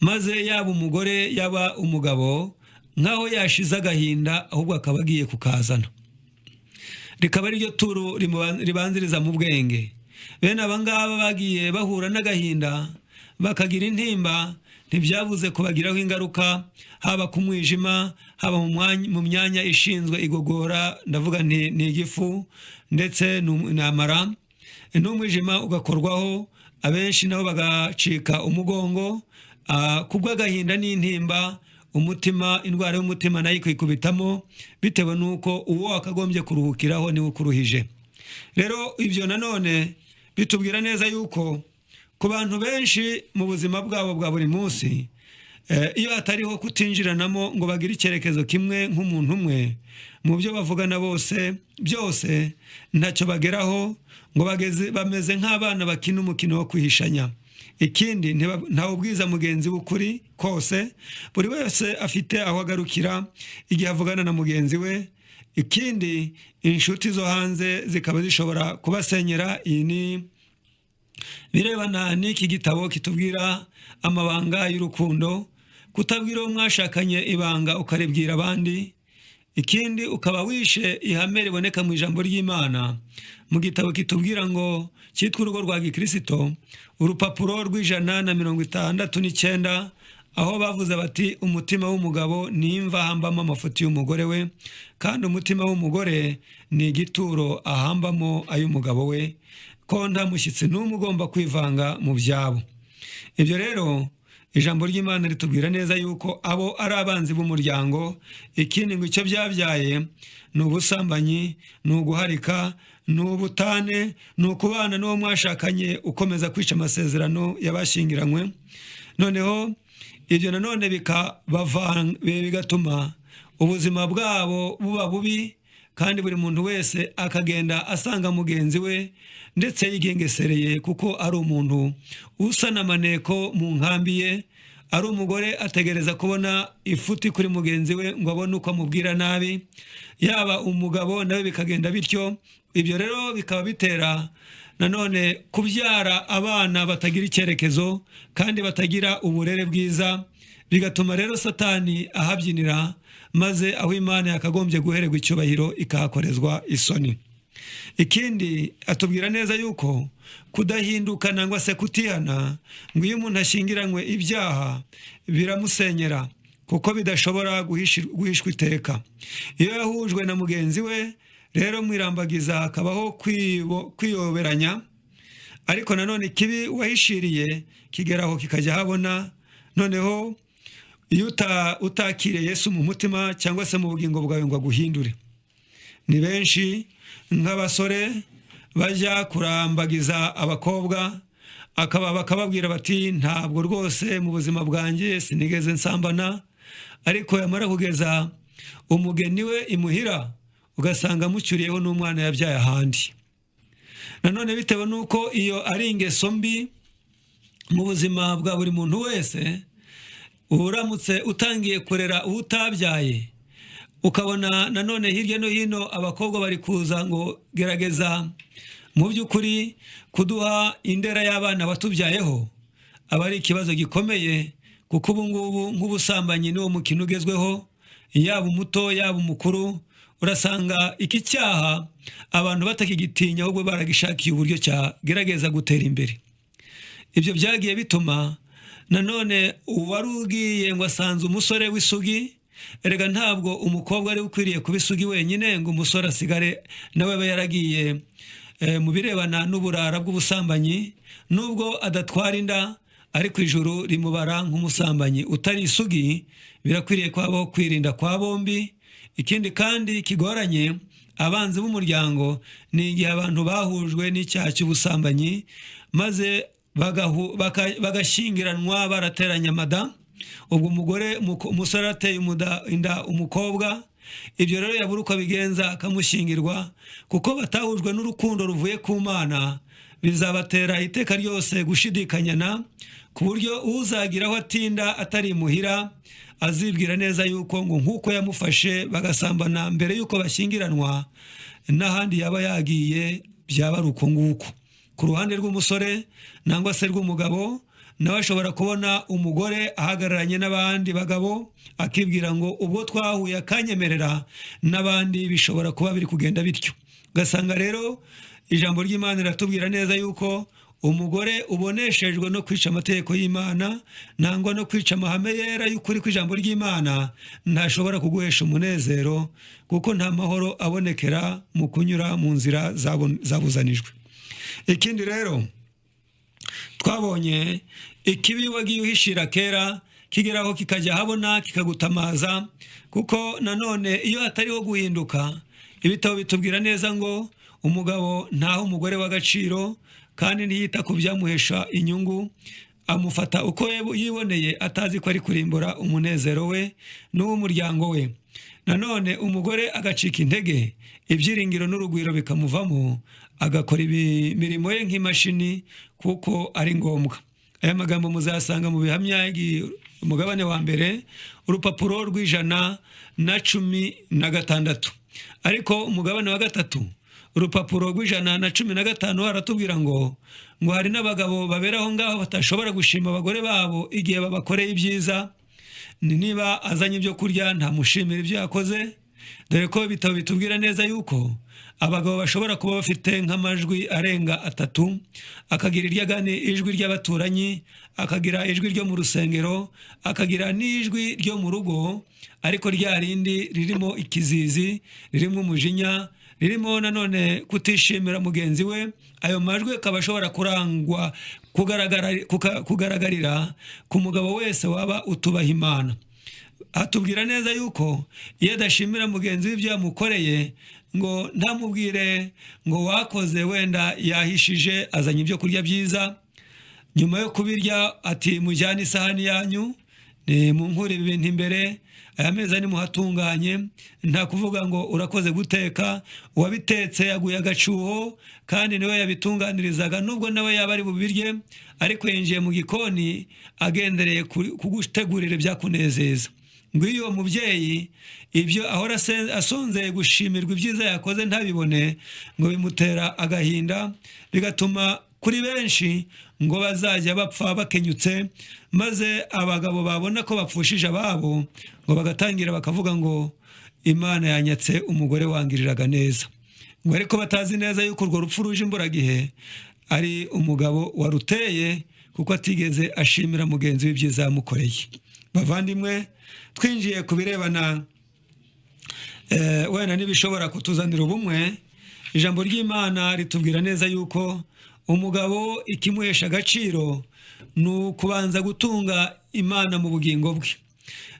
maze yaba umugore yaba umugabo nkaho yashize agahinda, ahubwo akaba agiye kukazana. Rikaba ari ryo turu ribanziriza mu bwenge. Bene abangaba bagiye bahura n'agahinda, bakagira intimba, ntibyabuze kubagiraho ingaruka, haba ku mwijima, haba mu myanya ishinzwe igogora, ndavuga ni igifu ndetse n'amara. N'umwijima ugakorwaho, abenshi nabo bagacika umugongo kubw'agahinda n'intimba. Umutima, indwara y'umutima nayo ikikubitamo, bitewe nuko uwo akagombye kuruhukiraho niwe ukuruhije. Rero ibyo nanone bitubwira neza yuko ku bantu benshi mu buzima bwabo bwa buri munsi, iyo hatariho kutinjiranamo ngo bagire icyerekezo kimwe nk'umuntu umwe, mu byo bavugana bose byose ntacyo bageraho, ngo bameze nk'abana bakina umukino wo kwihishanya. Ikindi, ntawe ubwiza mugenzi w'ukuri kose, buri wese afite aho agarukira igihe avugana na mugenzi we. Ikindi, inshuti zo hanze zikaba zishobora kubasenyera. Iyi ni birebana n'iki gitabo kitubwira amabanga y'urukundo, kutabwira uwo mwashakanye ibanga ukaribwira abandi. Ikindi, ukaba wishe ihame riboneka mu ijambo ry'Imana mu gitabo kitubwira ngo cyitwa Urugo rwa Gikristo, urupapuro rw'169, aho bavuze bati umutima w'umugabo ni imva ahambamo amafuti y'umugore we, kandi umutima w'umugore ni igituro ahambamo ay'umugabo we, ko nta mushyitsi n'umwe ugomba kwivanga mu byabo. Ibyo rero ijambo ry'Imana ritubwira neza yuko abo ari abanzi b'umuryango. Ikindi, ngo icyo byabyaye ni ubusambanyi, ni uguharika, ni ubutane, ni ukubana n'uwo mwashakanye ukomeza kwica amasezerano y'abashyingiranywe. Noneho ibyo nanone bigatuma ubuzima bwabo buba bubi, kandi buri muntu wese akagenda asanga mugenzi we ndetse yigengesereye, kuko ari umuntu usa n'amaneko mu nkambi ye. Ari umugore ategereza kubona ifuti kuri mugenzi we ngo abone uko amubwira nabi, yaba umugabo nawe bikagenda bityo. Ibyo rero bikaba bitera nanone kubyara abana batagira icyerekezo kandi batagira uburere bwiza, bigatuma rero Satani ahabyinira, maze aho Imana yakagombye guhererwa icyubahiro ikahakorezwa isoni. Ikindi, atubwira neza yuko kudahinduka nangwa se kutihana, ngo iyo umuntu ashyingiranywe ibyaha biramusenyera, kuko bidashobora guhishwa iteka. Iyo yahujwe na mugenzi we rero mwirambagiza hakabaho kwiyoberanya, ariko nanone ikibi wahishiriye kigeraho kikajya habona. Noneho iyo utakiriye Yesu mu mutima cyangwa se mu bugingo bwawe ngo aguhindure. Ni benshi nk'abasore bajya kurambagiza abakobwa, bakababwira bati ntabwo rwose mu buzima bwanjye sinigeze nsambana, ariko yamara kugeza umugeni we imuhira ugasanga mucyuriyeho n'umwana yabyaye ahandi. Nanone bitewe nuko iyo ari ingeso mbi mu buzima bwa buri muntu wese, uramutse utangiye kurera utabyaye, ukabona nanone hirya no hino abakobwa bari kuza ngo gerageza mu by'ukuri kuduha indera y'abana batubyayeho, aba ari ikibazo gikomeye, kuko ubu ngubu nk'ubusambanyi niwo mukino ugezweho, yaba umuto yaba umukuru. Urasanga iki cyaha abantu batakigitinya, ahubwo baragishakiye uburyo cyagerageza gutera imbere. Ibyo byagiye bituma nanone uwari ugiye ngo asanze umusore w'isugi, erega ntabwo umukobwa ari ukwiriye kuba isugi wenyine ngo umusore asigare nawe aba yaragiye mu birebana n'uburara bw'ubusambanyi. Nubwo adatwara inda, ariko ijuru rimubara nk'umusambanyi utari isugi. Birakwiriye kwabaho kwirinda kwa bombi. Ikindi kandi kigoranye abanzi b'umuryango ni igihe abantu bahujwe n'icyaha cy'ubusambanyi, maze bagashyingiranwa barateranya amada. Ubwo umusore ateye inda umukobwa, ibyo rero yabura uko abigenza akamushyingirwa, kuko batahujwe n'urukundo ruvuye ku Mana. Bizabatera iteka ryose gushidikanyana, ku buryo uzagiraho atinda atari imuhira azibwira neza yuko ngo nk'uko yamufashe bagasambana mbere yuko bashyingiranwa, n'ahandi yaba yagiye byaba ari uko nguko. Ku ruhande rw'umusore nangwa se rw'umugabo, nawe ashobora kubona umugore ahagararanye n'abandi bagabo, akibwira ngo ubwo twahuye akanyemerera, n'abandi bishobora kuba biri kugenda bityo. Ugasanga rero ijambo ry'Imana riratubwira neza yuko umugore uboneshejwe no kwica amategeko y'Imana nangwa no kwica amahame yera y'ukuri kw'ijambo ry'Imana ntashobora kuguhesha umunezero, kuko nta mahoro abonekera mu kunyura mu nzira zabuzanijwe. Ikindi rero twabonye ikibi wagiye uhishira kera kigeraho kikajya habona kikagutamaza, kuko nanone iyo hatariho guhinduka, ibitabo bitubwira neza ngo umugabo ntaho umugore w'agaciro, kandi ntiyita ku byamuhesha inyungu, amufata uko yiboneye atazi ko ari kurimbura umunezero we n'uw'umuryango we. Nanone umugore agacika intege, ibyiringiro n'urugwiro bikamuvamo, agakora imirimo ye nk'imashini kuko ari ngombwa. Aya magambo muzasanga mu bihamya umugabane wa mbere, urupapuro rw'116. Ariko umugabane wa gatatu, urupapuro rw'115 haratubwira ngo hari n'abagabo baberaho ngaho batashobora gushima abagore babo igihe babakoreye ibyiza. Niba azanye ibyo kurya ntamushimira ibyo yakoze, dore ko ibitabo bitubwira neza yuko abagabo bashobora kuba bafite nk'amajwi arenga 3, akagira ijwi ry'abaturanyi, akagira ijwi ryo mu rusengero, akagira n'ijwi ryo mu rugo, ariko rya rindi ririmo ikizizi, ririmo umujinya, ririmo nanone kutishimira mugenzi we. Ayo majwi akaba ashobora kurangwa kugaragarira ku mugabo wese waba utubaha Imana. Atubwira neza yuko iyo adashimira mugenzi w'ibyo yamukoreye, ngo ntamubwire ngo wakoze, wenda yahishije azanye ibyo kurya byiza, nyuma yo kubirya ati mujyane isahani yanyu, munkure ibintu imbere, aya meza nimuhatunganye. Nta kuvuga ngo urakoze guteka, uwabitetse yaguye agacuho, kandi niwe yabitunganirizaga, nubwo nawe yaba ari bubirye, ariko yinjiye mu gikoni agendereye kugutegurira ibyakunezeza. Ngo iyo mubyeyi ibyo ahora asonzeye gushimirwa ibyiza yakoze ntabibone, ngo bimutera agahinda, bigatuma kuri benshi ngo bazajya bapfa bakenyutse, maze abagabo babona ko bapfushije ababo, ngo bagatangira bakavuga ngo Imana yanyatse umugore wangiriraga neza. Ngo ariko batazi neza yuko urwo rupfu ruje imburagihe ari umugabo waruteye, kuko atigeze ashimira mugenzi w'ibyiza yamukoreye. Bavandimwe, twinjiye ku birebana wenda n'ibishobora kutuzanira ubumwe, ijambo ry'Imana ritubwira neza yuko umugabo ikimuhesha agaciro ni ukubanza gutunga Imana mu bugingo bwe.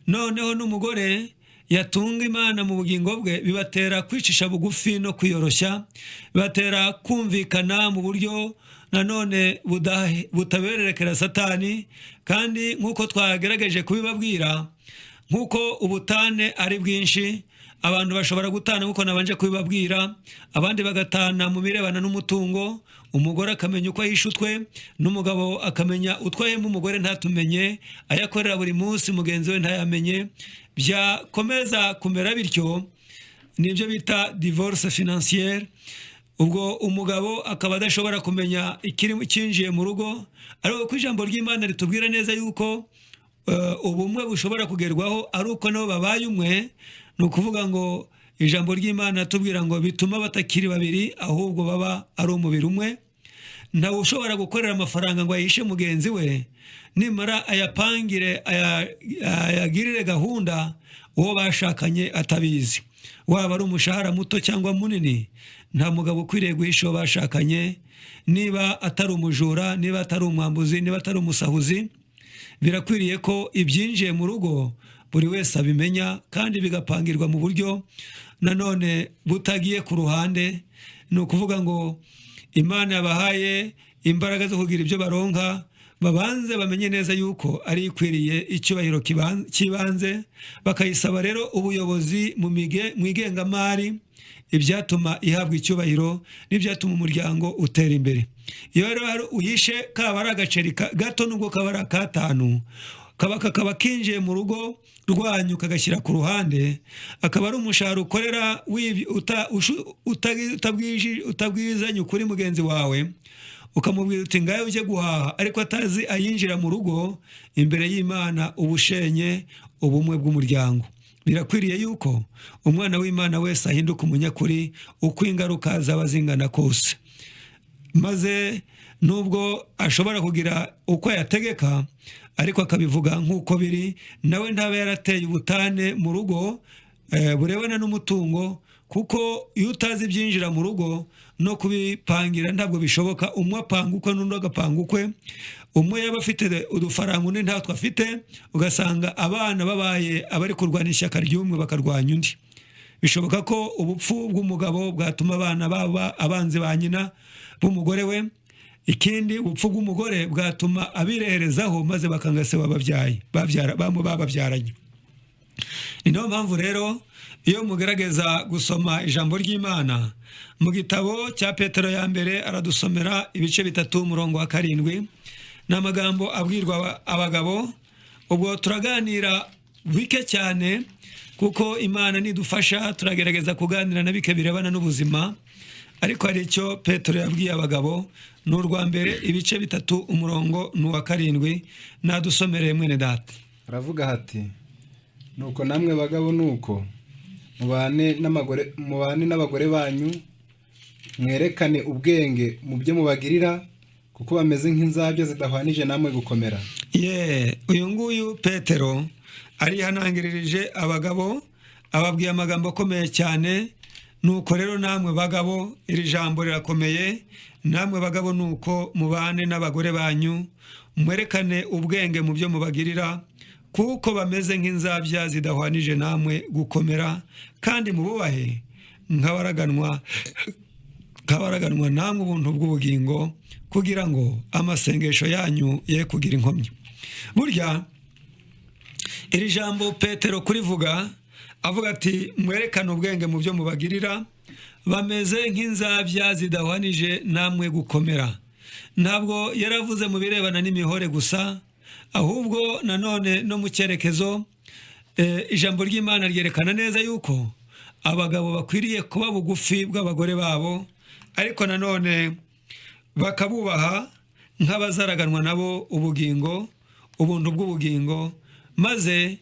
Noneho n'umugore yatunga Imana mu bugingo bwe, bibatera kwicisha bugufi no kwiyoroshya, bibatera kumvikana mu buryo nanone butabererekera satani, kandi nk'uko twagerageje kubibabwira, nk'uko ubutane ari bwinshi, abantu bashobora gutana nk'uko nabanje kubibabwira, abandi bagatana mu birebana n'umutungo, umugore akamenya uko ahisha utwe, n'umugabo akamenya utwo ahemba umugore ntatumenye, ayakorera buri munsi mugenzi we ntayamenye. Byakomeza kumera bityo, nibyo bita divorce financière. Ubwo umugabo akaba adashobora kumenya ikinjiye mu rugo, ariko ku ijambo ry'Imana ritubwira neza yuko ubumwe bushobora kugerwaho ari uko nabo babaye umwe. Ni ukuvuga ngo ijambo ry'Imana tubwira ngo bituma batakiri babiri, ahubwo baba ari umubiri umwe. Ntawe ushobora gukorera amafaranga ngo ayishe mugenzi we, nimara ayapangire ayagirire gahunda uwo bashakanye atabizi. Waba ari umushahara muto cyangwa munini, nta mugabo ukwiriye guhisha uwo bashakanye, niba atari umujura, niba atari umwambuzi, niba atari umusahuzi. Birakwiriye ko ibyinjiye mu rugo buri wese abimenya, kandi bigapangirwa mu buryo nanone butagiye ku ruhande. Ni ukuvuga ngo Imana yabahaye imbaraga zo kugira ibyo baronka, babanze bamenye neza yuko ari ikwiriye icyubahiro kibanze, bakayisaba rero ubuyobozi mu igengamari, ibyatuma ihabwa icyubahiro n'ibyatuma umuryango utera imbere. Iyo rero uyishe kaba ari agaceri gato nubwo kaba ari akatanu, kakaba kinjiye mu rugo rwanyu kagashyira ku ruhande, akaba ari umushahara ukorera utabwizanye ukuri mugenzi wawe, ukamubwira uti ngayo ujye guhaha, ariko atazi ayinjira mu rugo, imbere y'Imana ubushenye ubumwe bw'umuryango. Birakwiriye yuko umwana w'Imana wese ahinduka umunyakuri, uko ingaruka zaba zingana kose, maze nubwo ashobora kugira uko yategeka, ariko akabivuga nk'uko biri, nawe ntaba yarateye ubutane mu rugo burebana n'umutungo, kuko iyo utazi ibyinjira mu rugo no kubipangira ntabwo bishoboka. Umwe apanga ukwe n'undi agapanga ukwe, umwe yaba afite udufaranga undi ntatwo afite, ugasanga abana babaye abari kurwanya ishyaka ry'umwe bakarwanya undi. Bishoboka ko ubupfu bw'umugabo bwatuma abana baba abanzi ba nyina b'umugore we, ikindi ubupfu bw'umugore bwatuma abireherezaho maze bakanga se bababyaranye. Ni nayo mpamvu rero iyo mugerageza gusoma ijambo ry'Imana mu gitabo cya Petero ya mbere, aradusomera ibice 3:7, n'amagambo abwirwa abagabo. Ubwo turaganira bike cyane, kuko Imana nidufasha turagerageza kuganira na bike birebana n'ubuzima, ariko hari icyo Petero yabwiye abagabo. Ni urwa mbere ibice 3:7, nadusomereye mwene data. Aravuga hati, nuko namwe bagabo nuko mubane n'abagore banyu, mwerekane ubwenge mu byo mubagirira, kuko bameze nk'inzabya zidahwanije namwe gukomera. Uyu nguyu Petero arihanangiririje abagabo, ababwiye amagambo akomeye cyane. Nuko rero namwe bagabo, iri jambo rirakomeye. Namwe bagabo nuko mubane n'abagore banyu, mwerekane ubwenge mu byo mubagirira, kuko bameze nk'inzabya zidahwanije namwe gukomera, kandi mububahe nk'abaraganwa namwe ubuntu bw'ubugingo, kugira ngo amasengesho yanyu ye kugira inkomyi. Burya iri jambo Petero kurivuga, avuga ati mwerekane ubwenge mu byo mubagirira, bameze nk'inzabya zidahwanije namwe gukomera. Ntabwo yaravuze mu birebana n'imihore gusa, ahubwo nanone no mu cyerekezo. Ijambo ry'Imana ryerekana neza yuko abagabo bakwiriye kuba bugufi bw'abagore babo, ariko nanone bakabubaha nk'abazaraganwa nabo ubugingo, ubuntu bw'ubugingo, maze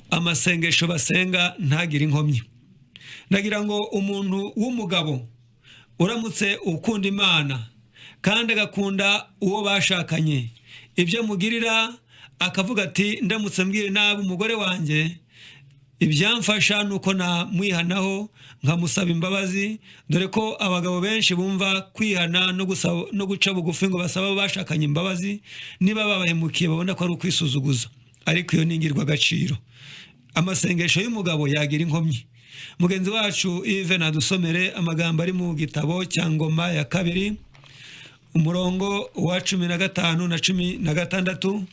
amasengesho basenga ntagire inkomyi. Ndagira ngo umuntu w'umugabo uramutse ukunda Imana kandi agakunda uwo bashakanye, ibyo mugirira akavuga ati ndamutse mbwire nabi umugore wanjye, ibyamfasha nuko namwihanaho nkamusaba imbabazi, dore ko abagabo benshi bumva kwihana no guca bugufi ngo basaba bashakanye imbabazi, niba babahemukiye babona ko ari ukwisuzuguza, ariko iyo ningirwa agaciro. Amasengesho y'umugabo yagira inkomyi. Mugenzi wacu Yves nadusomere amagambo ari mu gitabo cya Ngoma ya 2, umurongo wa 15 na 16.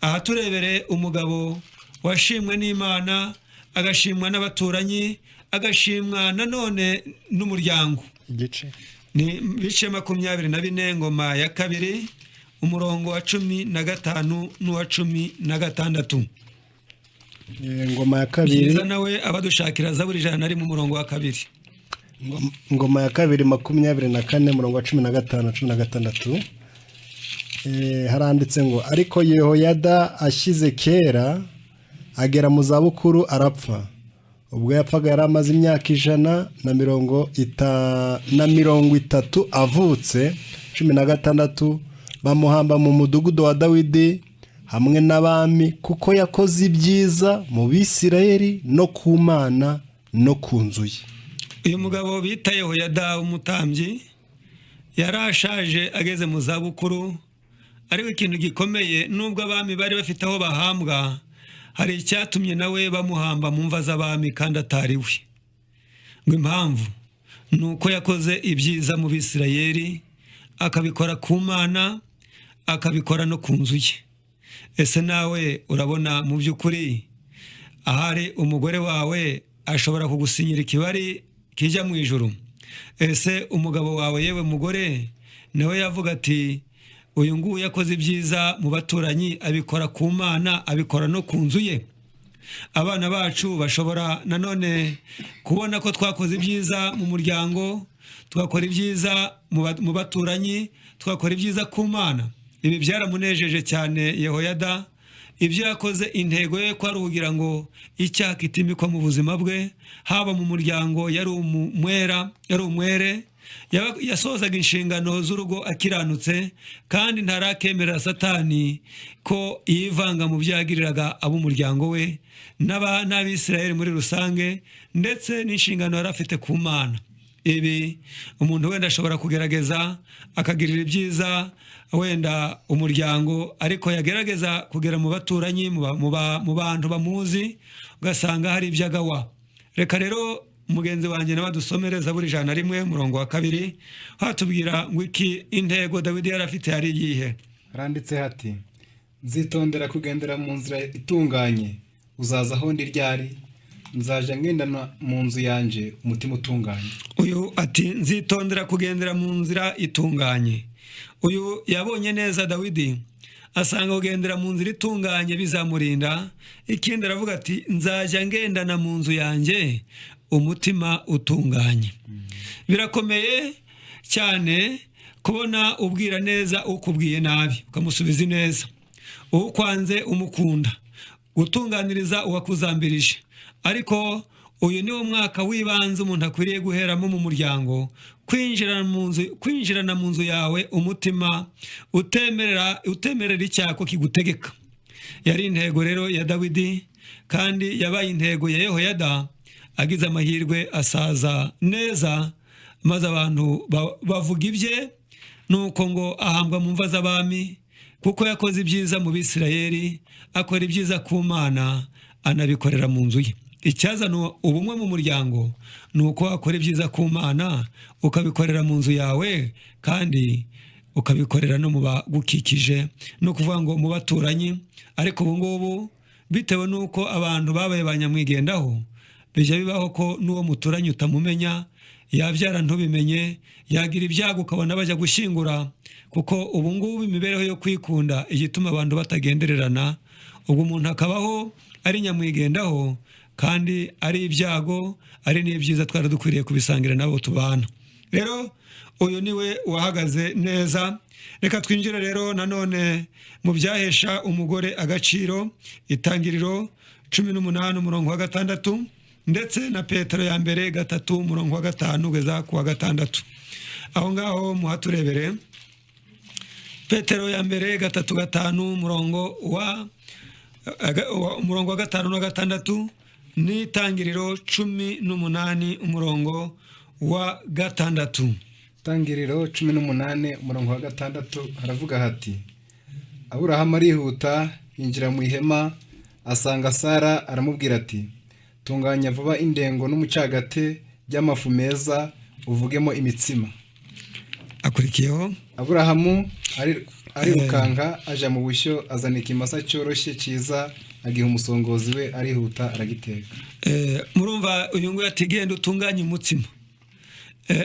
Aha turebere umugabo washimwe n'Imana, agashimwa n'abaturanyi, agashimwa nanone n'umuryango. igice Ni bice 24 ngoma ya 2 umurongo wa 15 n'uwa 16. ngoma ya 2 nawe abadushakira Zaburi 100 mu murongo wa 2. ngoma ya 2:24 murongo wa 15-16. Haranditse ngo ariko Yehoyada ashize kera agera mu zabukuru arapfa. Ubwo yapfaga yari amaze imyaka 130 avutse. 16 bamuhamba mu mudugudu wa Dawidi hamwe n'abami kuko yakoze ibyiza mu Bisirayeli no ku Mana no ku nzu ye. Uyu mugabo bita Yehoyada umutambyi yarashaje ageze mu zabukuru, ariko ikintu gikomeye nubwo abami bari bafite aho bahambwa, hari icyatumye nawe bamuhamba mu mva z'abami kandi atariwe. Ngo impamvu nuko yakoze ibyiza mu Bisirayeli, akabikora ku Mana, akabikora no ku nzu ye. Ese nawe urabona mu by'ukuri ahari umugore wawe ashobora kugusinyira ikibari kijya mu ijuru? Ese umugabo wawe yewe mugore nawe yavuga ati uyu nguyu yakoze ibyiza mu baturanyi, abikora ku Mana, abikora no ku nzu ye? Abana bacu bashobora nanone kubona ko twakoze ibyiza mu muryango, twakora ibyiza mu baturanyi, twakora ibyiza ku Mana. Ibi byaramunejeje cyane Yehoyada. Ibyo yakoze intego ye ko ari kugira ngo icyaha kitimikwa mu buzima bwe, haba mu muryango yari umwere, yasozaga inshingano z'urugo akiranutse, kandi ntarakemera Satani ko yivanga mu byagiriraga ab'umuryango we n'Abisirayeli muri rusange, ndetse n'inshingano yari afite ku Mana. Ibi umuntu wenda ashobora kugerageza akagirira ibyiza wenda umuryango, ariko yagerageza kugera mu baturanyi, mu bantu bamuzi, ugasanga hari ibyagawa. Reka rero mugenzi wanjye nawe dusomere Zaburi 101 murongo wa 2, hatubwira ngo iki intego Dawidi yari afite yari iyihe. Haranditse hati nzitondera kugendera mu nzira itunganye, uzaza aho ndi ryari, nzaja ngendana mu nzu yanje umutima utunganye. Uyu ati nzitondera kugendera mu nzira itunganye. Uyu yabonye neza Dawidi, asanga kugendera mu nzira itunganye bizamurinda. Ikindi aravuga ati nzaja ngendana mu nzu yanjye umutima utunganye. Birakomeye cyane kubona ubwira neza ukubwiye nabi ukamusubiza neza, ukwanze umukunda, gutunganiriza uwakuzambirije. Ariko uyu ni wo mwaka w'ibanze umuntu akwiriye guheramo mu muryango, kwinjirana mu nzu yawe umutima utemerera icyako kigutegeka. Yari intego rero ya Dawidi, kandi yabaye intego ya Yehoyada. Agize amahirwe asaza neza, maze abantu bavuga ibye, nuko ngo ahambwa mu mva z'abami kuko yakoze ibyiza mu Bisirayeli, akora ibyiza ku Mana, anabikorera mu nzu ye. Icyazana ubumwe mu muryango nuko akora ibyiza ku Mana, ukabikorera mu nzu yawe, kandi ukabikorera no mu bagukikije, no kuvuga ngo mu baturanyi. Ariko ubu ngubu bitewe nuko abantu babaye banyamwigendaho, bijya bibaho ko n'uwo muturanye utamumenya, yabyara ntubimenye, yagira ibyago ukabona bajya gushyingura. Kuko ubu ngubu imibereho yo kwikunda igituma abantu batagendererana, ubwo umuntu akabaho ari nyamwigendaho, kandi ari ibyago, ari n'ibyiza twari dukwiriye kubisangira nabo tubana. Rero uyu niwe wahagaze neza. Reka twinjire rero nanone mu byahesha umugore agaciro, Itangiriro 18 umurongo wa 6, ndetse na Petero ya mbere 3 umurongo wa 5 kugeza ku wa 6. Aho ngaho muhaturebere Petero ya mbere 3:5 umurongo wa 5 na 6, ni Itangiriro 18 umurongo wa 6. Itangiriro 18 umurongo wa 6 haravuga hati Aburahamu arihuta yinjira mu ihema, asanga Sara, aramubwira ati tunganya vuba indengo n'umucagate by'amafu meza uvugemo imitsima. hakurikiyeho aburahamu arirukanka aja mu bushyo azana ikimasa cyoroshye cyiza agiha umusongozi we arihuta aragiteka. Murumva uyu nguyu ati genda utunganye umutsima.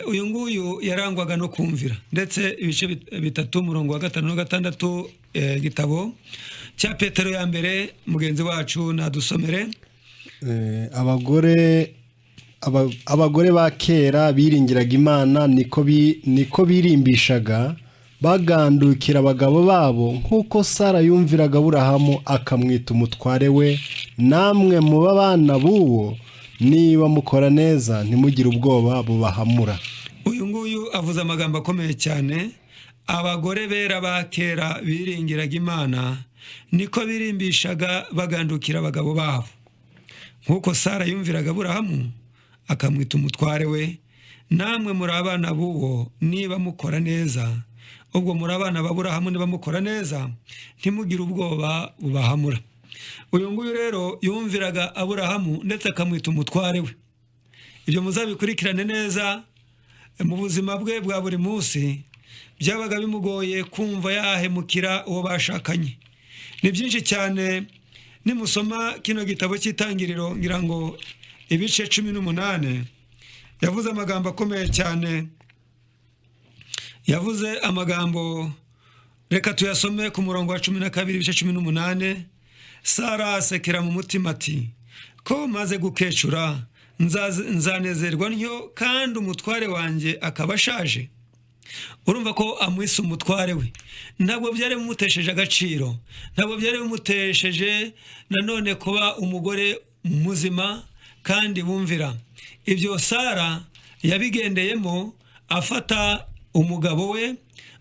Uyu nguyu yarangwaga no kumvira ndetse ibice 3 murongo wa 5 na 6 gitabo cya Petero ya mbere mugenzi wacu nadusomere. Abagore ba kera biringiraga Imana niko birimbishaga bagandukira abagabo babo nkuko Sara yumviraga Aburahamu akamwita umutware we. Namwe mu babana buwo niba mukora neza ntimugire ubwoba bubahamura. Uyu nguyu avuze amagambo akomeye cyane. Abagore bera ba kera biringiraga Imana niko birimbishaga bagandukira abagabo babo nkuko Sara yumviraga Aburahamu akamwita umutware we. Namwe muri abana buwo niba mukora neza, ubwo muri abana b'Aburahamu niba mukora neza ntimugire ubwoba bubahamura. Uyu nguyu rero yumviraga Aburahamu ndetse akamwita umutware we. Ibyo muzabikurikirane neza mu buzima bwe bwa buri munsi. Byabaga bimugoye kumva yahemukira uwo bashakanye. Ni byinshi cyane nimusoma kino gitabo cy'itangiriro ngira ngo ibice 18 yavuze amagambo akomeye cyane. Yavuze amagambo, reka tuyasome ku murongo wa 12 ibice 18. Sara asekera mu mutima ati ko maze gukecura nzanezerwa ntyo kandi umutware wanjye akabashaje. Urumva ko amwise umutware we. Ntabwo byari bimutesheje agaciro, ntabwo byari bimutesheje nanone kuba umugore muzima kandi bumvira. Ibyo Sara yabigendeyemo afata umugabo we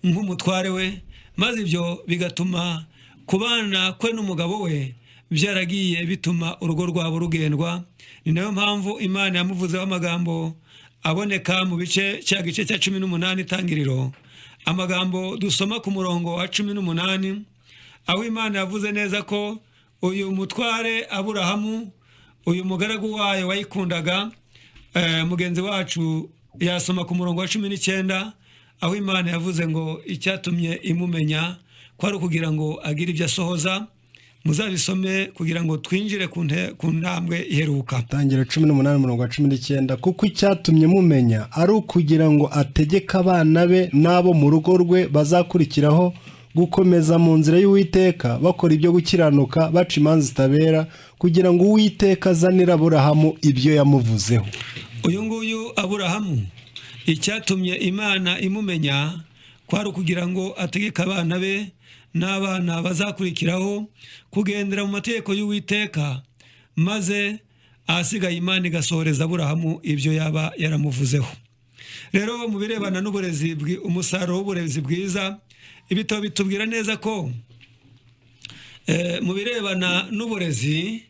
nk'umutware we, maze ibyo bigatuma kubana kwe n'umugabo we byaragiye bituma urugo rwabo rugendwa. Ni nayo mpamvu Imana yamuvuzeho amagambo aboneka mu gice cya 18 itangiriro. Amagambo dusoma ku murongo wa 18 aho Imana yavuze neza ko uyu mutware Aburahamu, uyu mugaragu wayo wayikundaga. Mugenzi wacu yasoma ku murongo wa 19 aho Imana yavuze ngo icyatumye imumenya kwari kugira ngo agire ibyo asohoza. Muzabisome kugira ngo twinjire ku ntambwe iheruka. Tangira 18 murongo wa 19 kuko icyatumye mumenya ari ukugira ngo ategeka abana be nabo mu rugo rwe bazakurikiraho gukomeza mu nzira y'Uwiteka bakora ibyo gukiranuka baca imanza zitabera kugira ngo Uwiteka azanira Aburahamu ibyo yamuvuzeho. Uyu nguyu Aburahamu icyatumye Imana imumenya kwari kugira ngo ategeka abana be n'abana bazakurikiraho kugendera mu mategeko y'Uwiteka, maze ahasigaye Imana igasohoreza Aburahamu ibyo yaba yaramuvuzeho. Rero mu birebana n'uburezi, umusaruro w'uburezi bwiza, ibitabo bitubwira neza ko mu birebana n'uburezi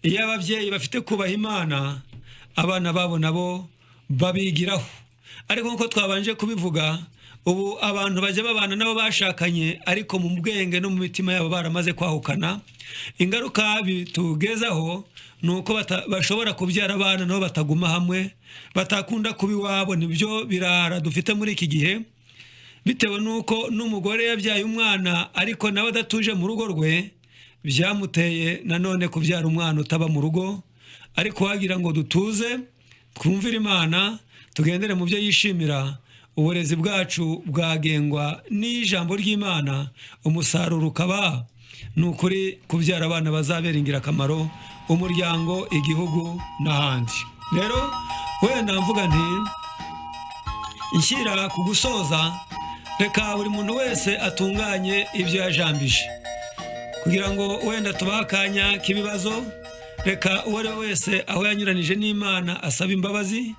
iyo ababyeyi bafite kubaha Imana abana babo nabo babigiraho. Ariko nkuko twabanje kubivuga, ubu abantu bajya babana nabo bashakanye ariko mu bwenge no mu mitima yabo baramaze kwahukana. Ingaruka bitugezaho nuko bashobora kubyara abana nabo bataguma hamwe, batakunda kuba iwabo. Nibyo birara dufite muri iki gihe, bitewe nuko n'umugore yabyaye umwana ariko nawe adatuje mu rugo rwe, byamuteye nanone kubyara umwana utaba mu rugo. Ariko wagira ngo dutuze twumvire Imana, tugendere mu byo yishimira, uburezi bwacu bwagengwa n'ijambo ry'Imana, umusaruro ukaba nukuri kubyara abana bazabera ingirakamaro umuryango, igihugu n'ahandi. Rero wenda mvuga nti inshyira ku gusoza, reka buri muntu wese atunganye ibyo yajambije kugira ngo wenda tubahe akanya k'ibibazo. Reka uwo ari we wese aho yanyuranije n'Imana asaba imbabazi,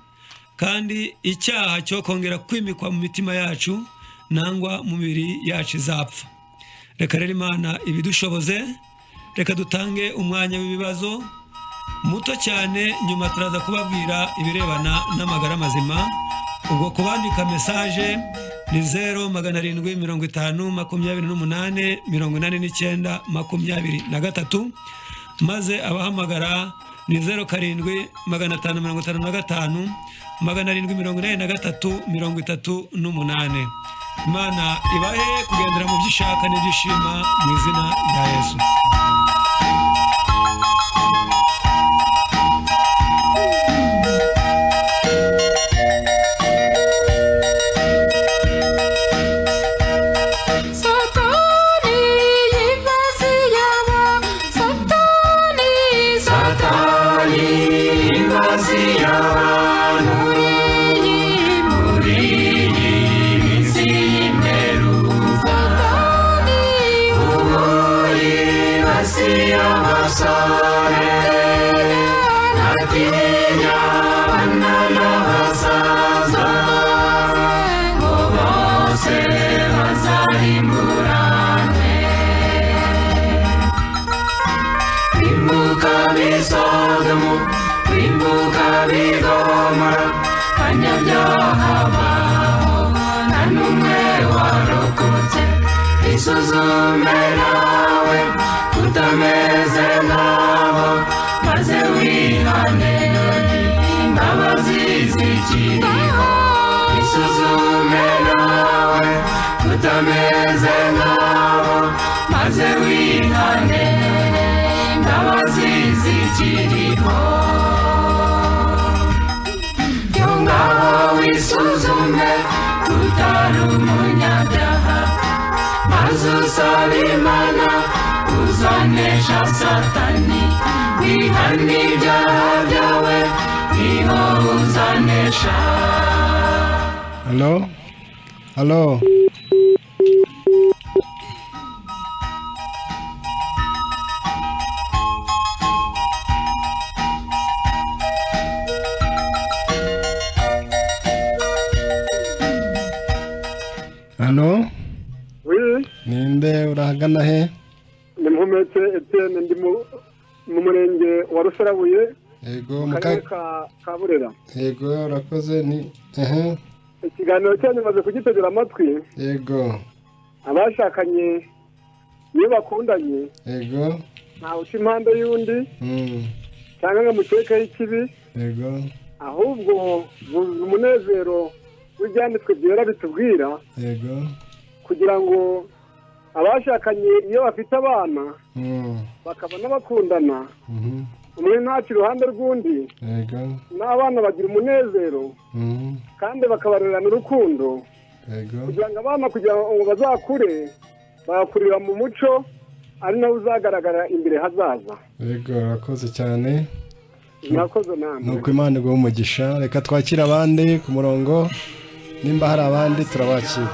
kandi icyaha cyo kongera kwimikwa mu mitima yacu nangwa mu mibiri yacu izapfa. Reka rero Imana ibidushoboze, reka dutange umwanya w'ibibazo muto cyane, nyuma turaza kubabwira ibirebana n'amagara mazima. Ubwo kubandika message ni 0728288923, maze abahamagara ni 075555 783 Imana ibahe kugendera mu byishaka n'ibyishima mu izina rya Yesu. Isuzume nawe utameze nkabo maze wihane imbabazi zikiriho. Isuzume nawe utameze nkabo maze wihane imbabazi zikiriho. Ngaho wisuzume utari umunyabyaha maze usaba Imana uzanesha Satani. Wihane ibyaha byawe niho uzanesha. Halo ninde urahagana he? Ni Mpumetse Etienne, ndi mu murenge wa Rusarabuye. Yego mu karere ka Burera. Yego urakoze. Ni ikiganiro cyanyu maze kugitegera amatwi. Yego abashakanye iyo bakundanye, yego ntawe uca impande y'undi cyangwa ngo mukekaho ikibi. Yego ahubwo buzuza umunezero w'ibyanditswe byera bitubwira. Yego kugira ngo abashakanye iyo bafite abana bakabona bakundana, umwe ntaca iruhande rw'undi, n'abana bagira umunezero kandi bakabarerana urukundo, kugira ngo abana kugira ngo bazakure bagakurira mu muco ari nawe uzagaragara imbere hazaza. Yego urakoze cyane. Murakoze namwe. Nuko Imana iguhe umugisha. Reka twakire abandi ku murongo, nimba hari abandi turabakira.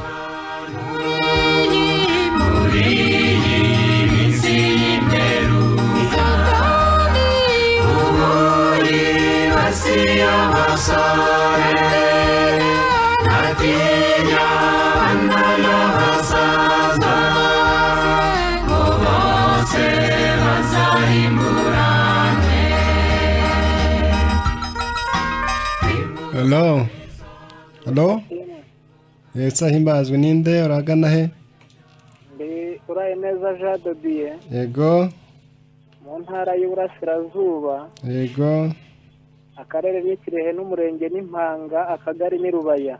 Halo Yesa himbazwe ninde uragana he? Ndi uraye neza Jean de Dieu. Yego mu ntara y'Uburasirazuba. Yego akarere ni Kirehe n'umurenge n'Impanga, akagari ni Rubaya.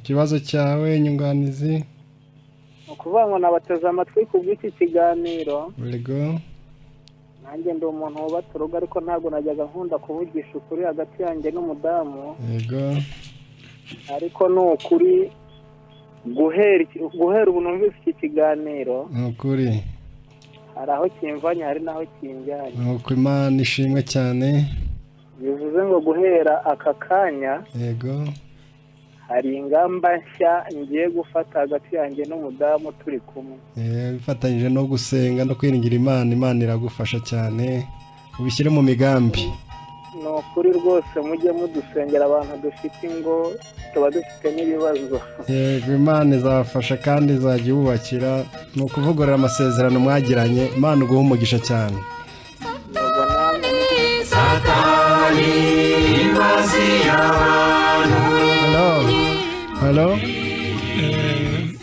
Kibazo cyawe inyunganizi? Ukuvuga ngo nabateze amatwi ku bw'iki kiganiro. Yego nanjye ndi umuntu wubatse urugo ariko ntabwo najyaga nkunda kuvugisha ukuri hagati yanjye n'umudamu. Yego ariko ni ukuri guhera ubu numvise iki kiganiro. Ni ukuri hari aho kimvanye hari n'aho kinjyanye. Nuko Imana ishimwe cyane. bivuze ngo guhera aka kanya. Yego hari ingamba nshya ngiye gufata hagati yanjye n'umudamu turi kumwe. Bifatanyije no gusenga no kwiringira Imana. Imana iragufasha cyane, ubishyire mu migambi. Ni ukuri rwose mujye mudusengera abantu dufite ingo tuba dufite n'ibibazo. Yego Imana izabafasha kandi izajya ibubakira. Ni ukuvugurura amasezerano mwagiranye. Imana iguhe umugisha cyane. Satani imbazi y'abantu. Halo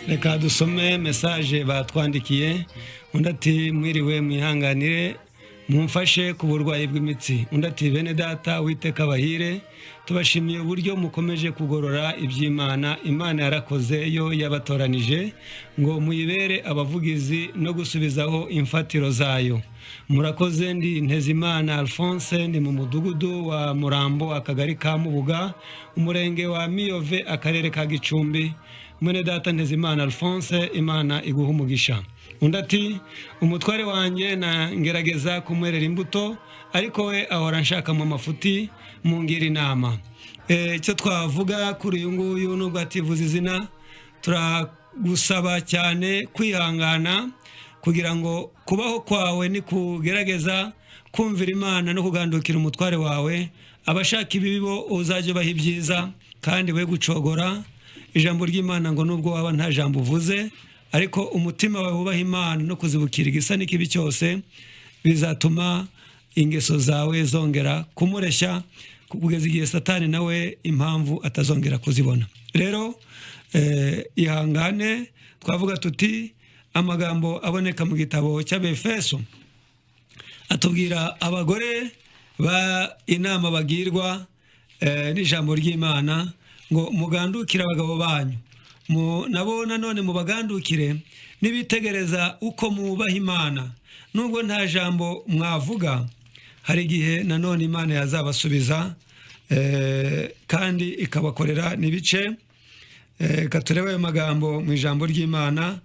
reka dusome message batwandikiye. Undi ati mwiriwe mwihanganire mumfashe ku burwayi bw'imitsi. Undi ati bene data Uwiteka abahire, tubashimiye uburyo mukomeje kugorora iby'Imana. Imana yarakoze yo yabatoranije ngo muyibere abavugizi no gusubizaho imfatiro zayo. Murakoze. Ndi Ntezimana Alphonse, ndi mu mudugudu wa Murambo, akagari ka Mubuga, umurenge wa Miyove, akarere ka Gicumbi. Mwene data Ntezimana Alphonse, Imana iguha umugisha. Undi ati umutware wanjye na ngerageza kumwerera imbuto, ariko we ahora nshaka mu mafuti, mungira inama. Icyo twavuga kuri uyu nguyu nubwo ativuza izina, turagusaba cyane kwihangana kugira ngo kubaho kwawe ni kugerageza kumvira Imana no kugandukira umutware wawe. Abashaka ibibibo uzajye baha ibyiza kandi we gucogora. Ijambo ry'Imana ngo nubwo waba nta jambo uvuze, ariko umutima wawe wubaha Imana no kuzibukira igisa n'ikibi cyose, bizatuma ingeso zawe zongera kumureshya kugeza igihe Satani nawe impamvu atazongera kuzibona. Rero ihangane. Twavuga tuti amagambo aboneka mu gitabo cy'Abefeso atubwira abagore ba inama bagirwa n'ijambo ry'Imana ngo mugandukire abagabo banyu, nabo nanone mubagandukire nibitegereza uko mubaha Imana. Nubwo nta jambo mwavuga, hari igihe nanone Imana yazabasubiza kandi ikabakorera n'ibice. Katurebe ayo magambo mu ijambo ry'Imana.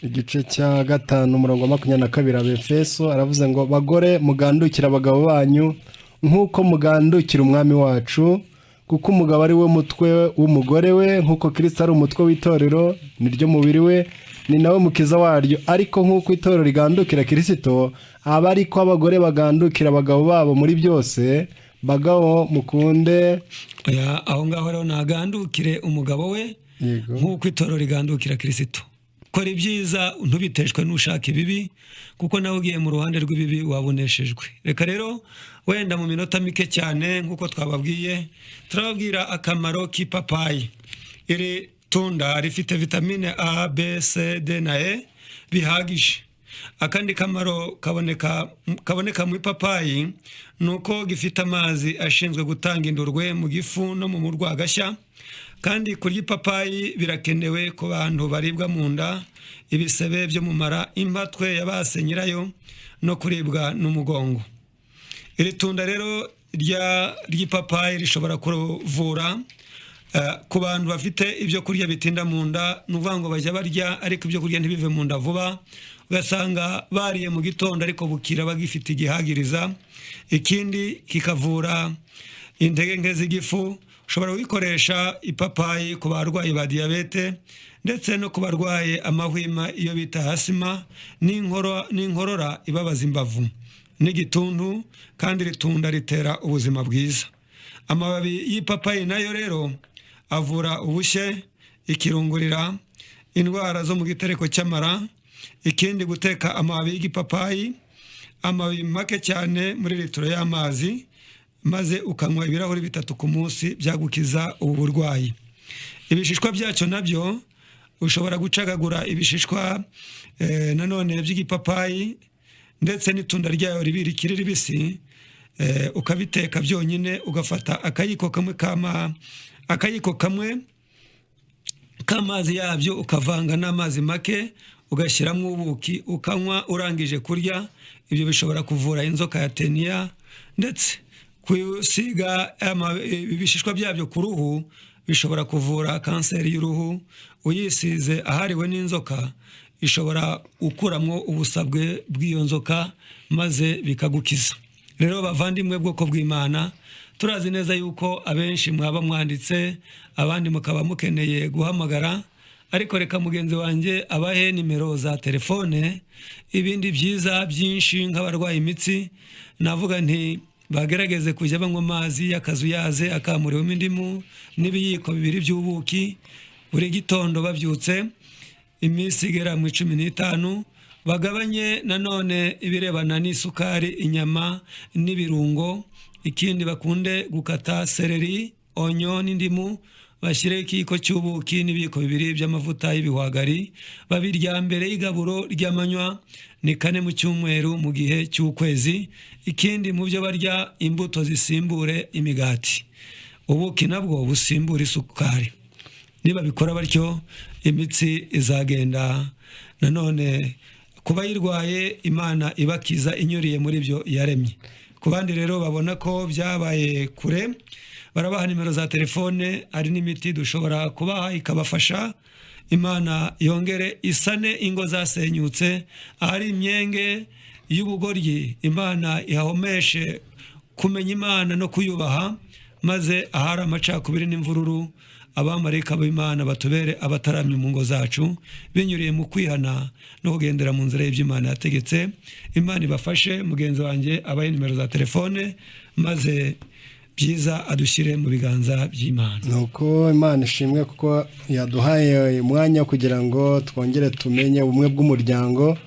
Igice cya 5 umurongo wa 22 Abefeso aravuze ngo bagore mugandukira abagabo banyu nk'uko mugandukira umwami wacu, kuko umugabo ari we mutwe w'umugore we, nk'uko Kristo ari umutwe w'itorero niryo mubiri we, ni nawe mukiza waryo. Ariko nk'uko itorero rigandukira Kristo, aba ariko abagore bagandukira abagabo babo muri byose. Bagabo mukunde. Aho ngaho rero nagandukire umugabo we nk'uko itorero rigandukira Kristo. Kora ibyiza ntubiteshwe n'ushaka ibibi, kuko nawe ugiye mu ruhande rw'ibibi waboneshejwe. Reka rero wenda mu minota mike cyane nk'uko twababwiye, turababwira akamaro k'ipapayi. Iri tunda rifite vitamine A, B, C, D na E bihagije. Akandi kamaro kaboneka mu ipapayi nuko gifite amazi ashinzwe gutanga indurwe mu gifu no mu murwagashya. Kandi kurya ipapayi birakenewe ku bantu baribwa mu nda, ibisebe byo mu mara, impatwe yabase nyirayo no kuribwa n'umugongo. Iri tunda rero ry'ipapayi rishobora kuvura ku bantu bafite ibyo kurya bitinda mu nda. Nuvuga ngo bajya barya ariko ibyo kurya ntibive mu nda vuba, ugasanga bariye mu gitondo ariko bukira bagifite igihagiriza. Ikindi kikavura intege nke z'igifu. Ushobora kwikoresha ipapayi ku barwayi ba diyabete ndetse no ku barwaye amahwima iyo bita asima n'inkorora ibabaza imbavu n'igituntu. Kandi ritunda ritera ubuzima bwiza. Amababi y'ipapayi nayo rero avura ubushye, ikirungurira, indwara zo mu gitereko cy'amara. Ikindi guteka amababi y'ipapayi, amababi make cyane muri litiro y'amazi, maze ukanywa ibirahuri 3 ku munsi, byagukiza ubu burwayi. Ibishishwa byacyo nabyo ushobora gucagagura ibishishwa nanone by'ipapayi ndetse n'itunda ryayo rikiri ribisi, ukabiteka byonyine, ugafata akayiko kamwe k'amazi yabyo ukavanga n'amazi make, ugashyiramo ubuki ukanywa urangije kurya. Ibyo bishobora kuvura inzoka ya teniya, ndetse kusiga ibishishwa byabyo ku ruhu bishobora kuvura kanseri y'uruhu. Uyisize ahariwe n'inzoka ishobora gukuramo ubusabwe bw'iyo nzoka maze bikagukiza. Rero bavandimwe bwoko bw'Imana, turazi neza yuko abenshi mwaba mwanditse, abandi mukaba mukeneye guhamagara, ariko reka mugenzi wanjye abahe nimero za telefone. Ibindi byiza byinshi nk'abarwaye imitsi, navuga nti bagerageze kujya banywa amazi y'akazuyaze akamuriwemo indimu n'ibiyiko 2 by'ubuki buri gitondo babyutse iminsi igera mu 15. Bagabanye nanone ibirebana n'isukari, inyama n'ibirungo. Ikindi bakunde gukata seleri, onyo n'indimu bashyire ikiko cy'ubuki n'ibiko bibiri by'amavuta y'ibihwagari babirya mbere y'igaburo ry'amanywa ni 4 mu cyumweru mu gihe cy'ukwezi. Ikindi mu byo barya imbuto zisimbure imigati, ubuki nabwo busimbura isukari. Niba bikora batyo imitsi izagenda. Nanone kuba yirwaye Imana ibakiza inyuriye muri byo yaremye. Ku bandi rero babona ko byabaye kure, barabaha nimero za telefone, ari n'imiti dushobora kubaha ikabafasha. Imana yongere isane ingo zasenyutse, ahari imyenge y'ubugoryi Imana ihahomeshe kumenya Imana no kuyubaha, maze ahari amacakubiri n'imvururu abamarayika b'Imana batubere abataramye mu ngo zacu binyuriye mu kwihana no kugendera mu nzira y'Imana yategetse. Imana ibafashe. Mugenzi wanjye abaye nimero za telefone, maze byiza adushyire mu biganza by'Imana. Nuko Imana ishimwe kuko yaduhaye umwanya kugira ngo twongere tumenye ubumwe bw'umuryango.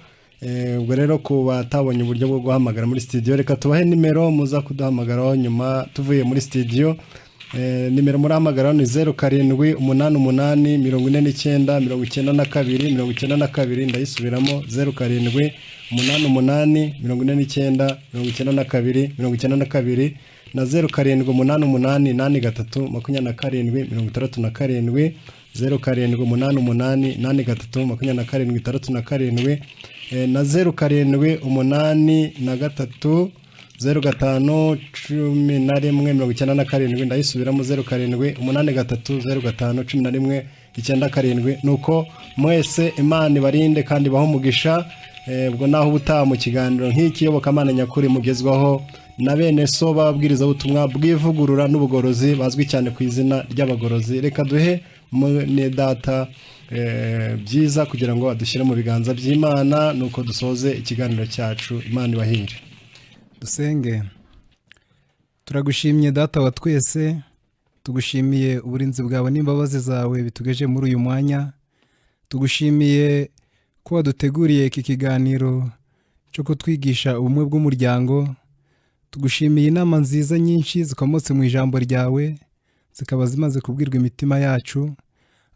Ubwo rero ku batabonye uburyo bwo guhamagara muri studio, reka tubahe nimero muza kuduhamagaraho nyuma tuvuye muri studio. Nimero murahamagara ni 0788499292, ndayisubiramo 0788499292 na 0788832767, 0788832767 na 0783051197, ndayisubiramo 0783051197. nuko mwese Imana ibarinde kandi baho umugisha. Ubwo naho ubutaha mu kiganiro nk'iki Iyobokamana Nyakuri mugezwaho na bene so babwiriza ubutumwa bw'ivugurura n'ubugorozi bazwi cyane ku izina ry'abagorozi. Reka duhe ne data byiza kugira ngo adushyire mu biganza by'Imana, nuko dusoze ikiganiro cyacu. Imana ibahire. Dusenge. Turagushimiye data wa twese, tugushimiye uburinzi bwawe n'imbabazi zawe bitugeje muri uyu mwanya. Tugushimiye ko waduteguriye iki kiganiro cyo kutwigisha ubumwe bw'umuryango. Tugushimiye inama nziza nyinshi zikomotse mu ijambo ryawe, zikaba zimaze kubwirwa imitima yacu.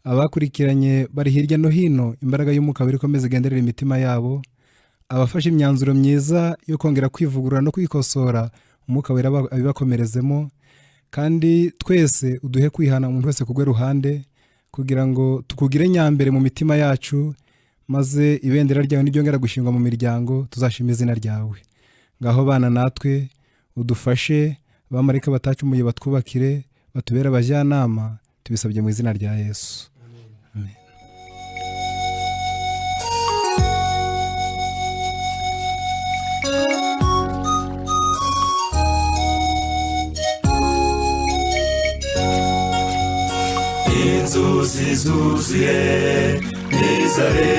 Abakurikiranye bari hirya no hino, imbaraga y'umwuka wera ikomeze igenderera imitima yabo. Abafashe imyanzuro myiza yo kongera kwivugurura no kwikosora, umwuka wera abibakomerezemo. Kandi twese uduhe kwihana umuntu wese kugwe ruhande, kugira ngo tukugire nyambere mu mitima yacu, maze ibendera ryawe niryongera gushingwa mu miryango, tuzashima izina ryawe. Ngaho bana natwe udufashe, abamarayika batacumuye batwubakire, batubere abajyanama, tubisabye mu izina rya Yesu. Amen. Inzuzi zuzuye nizare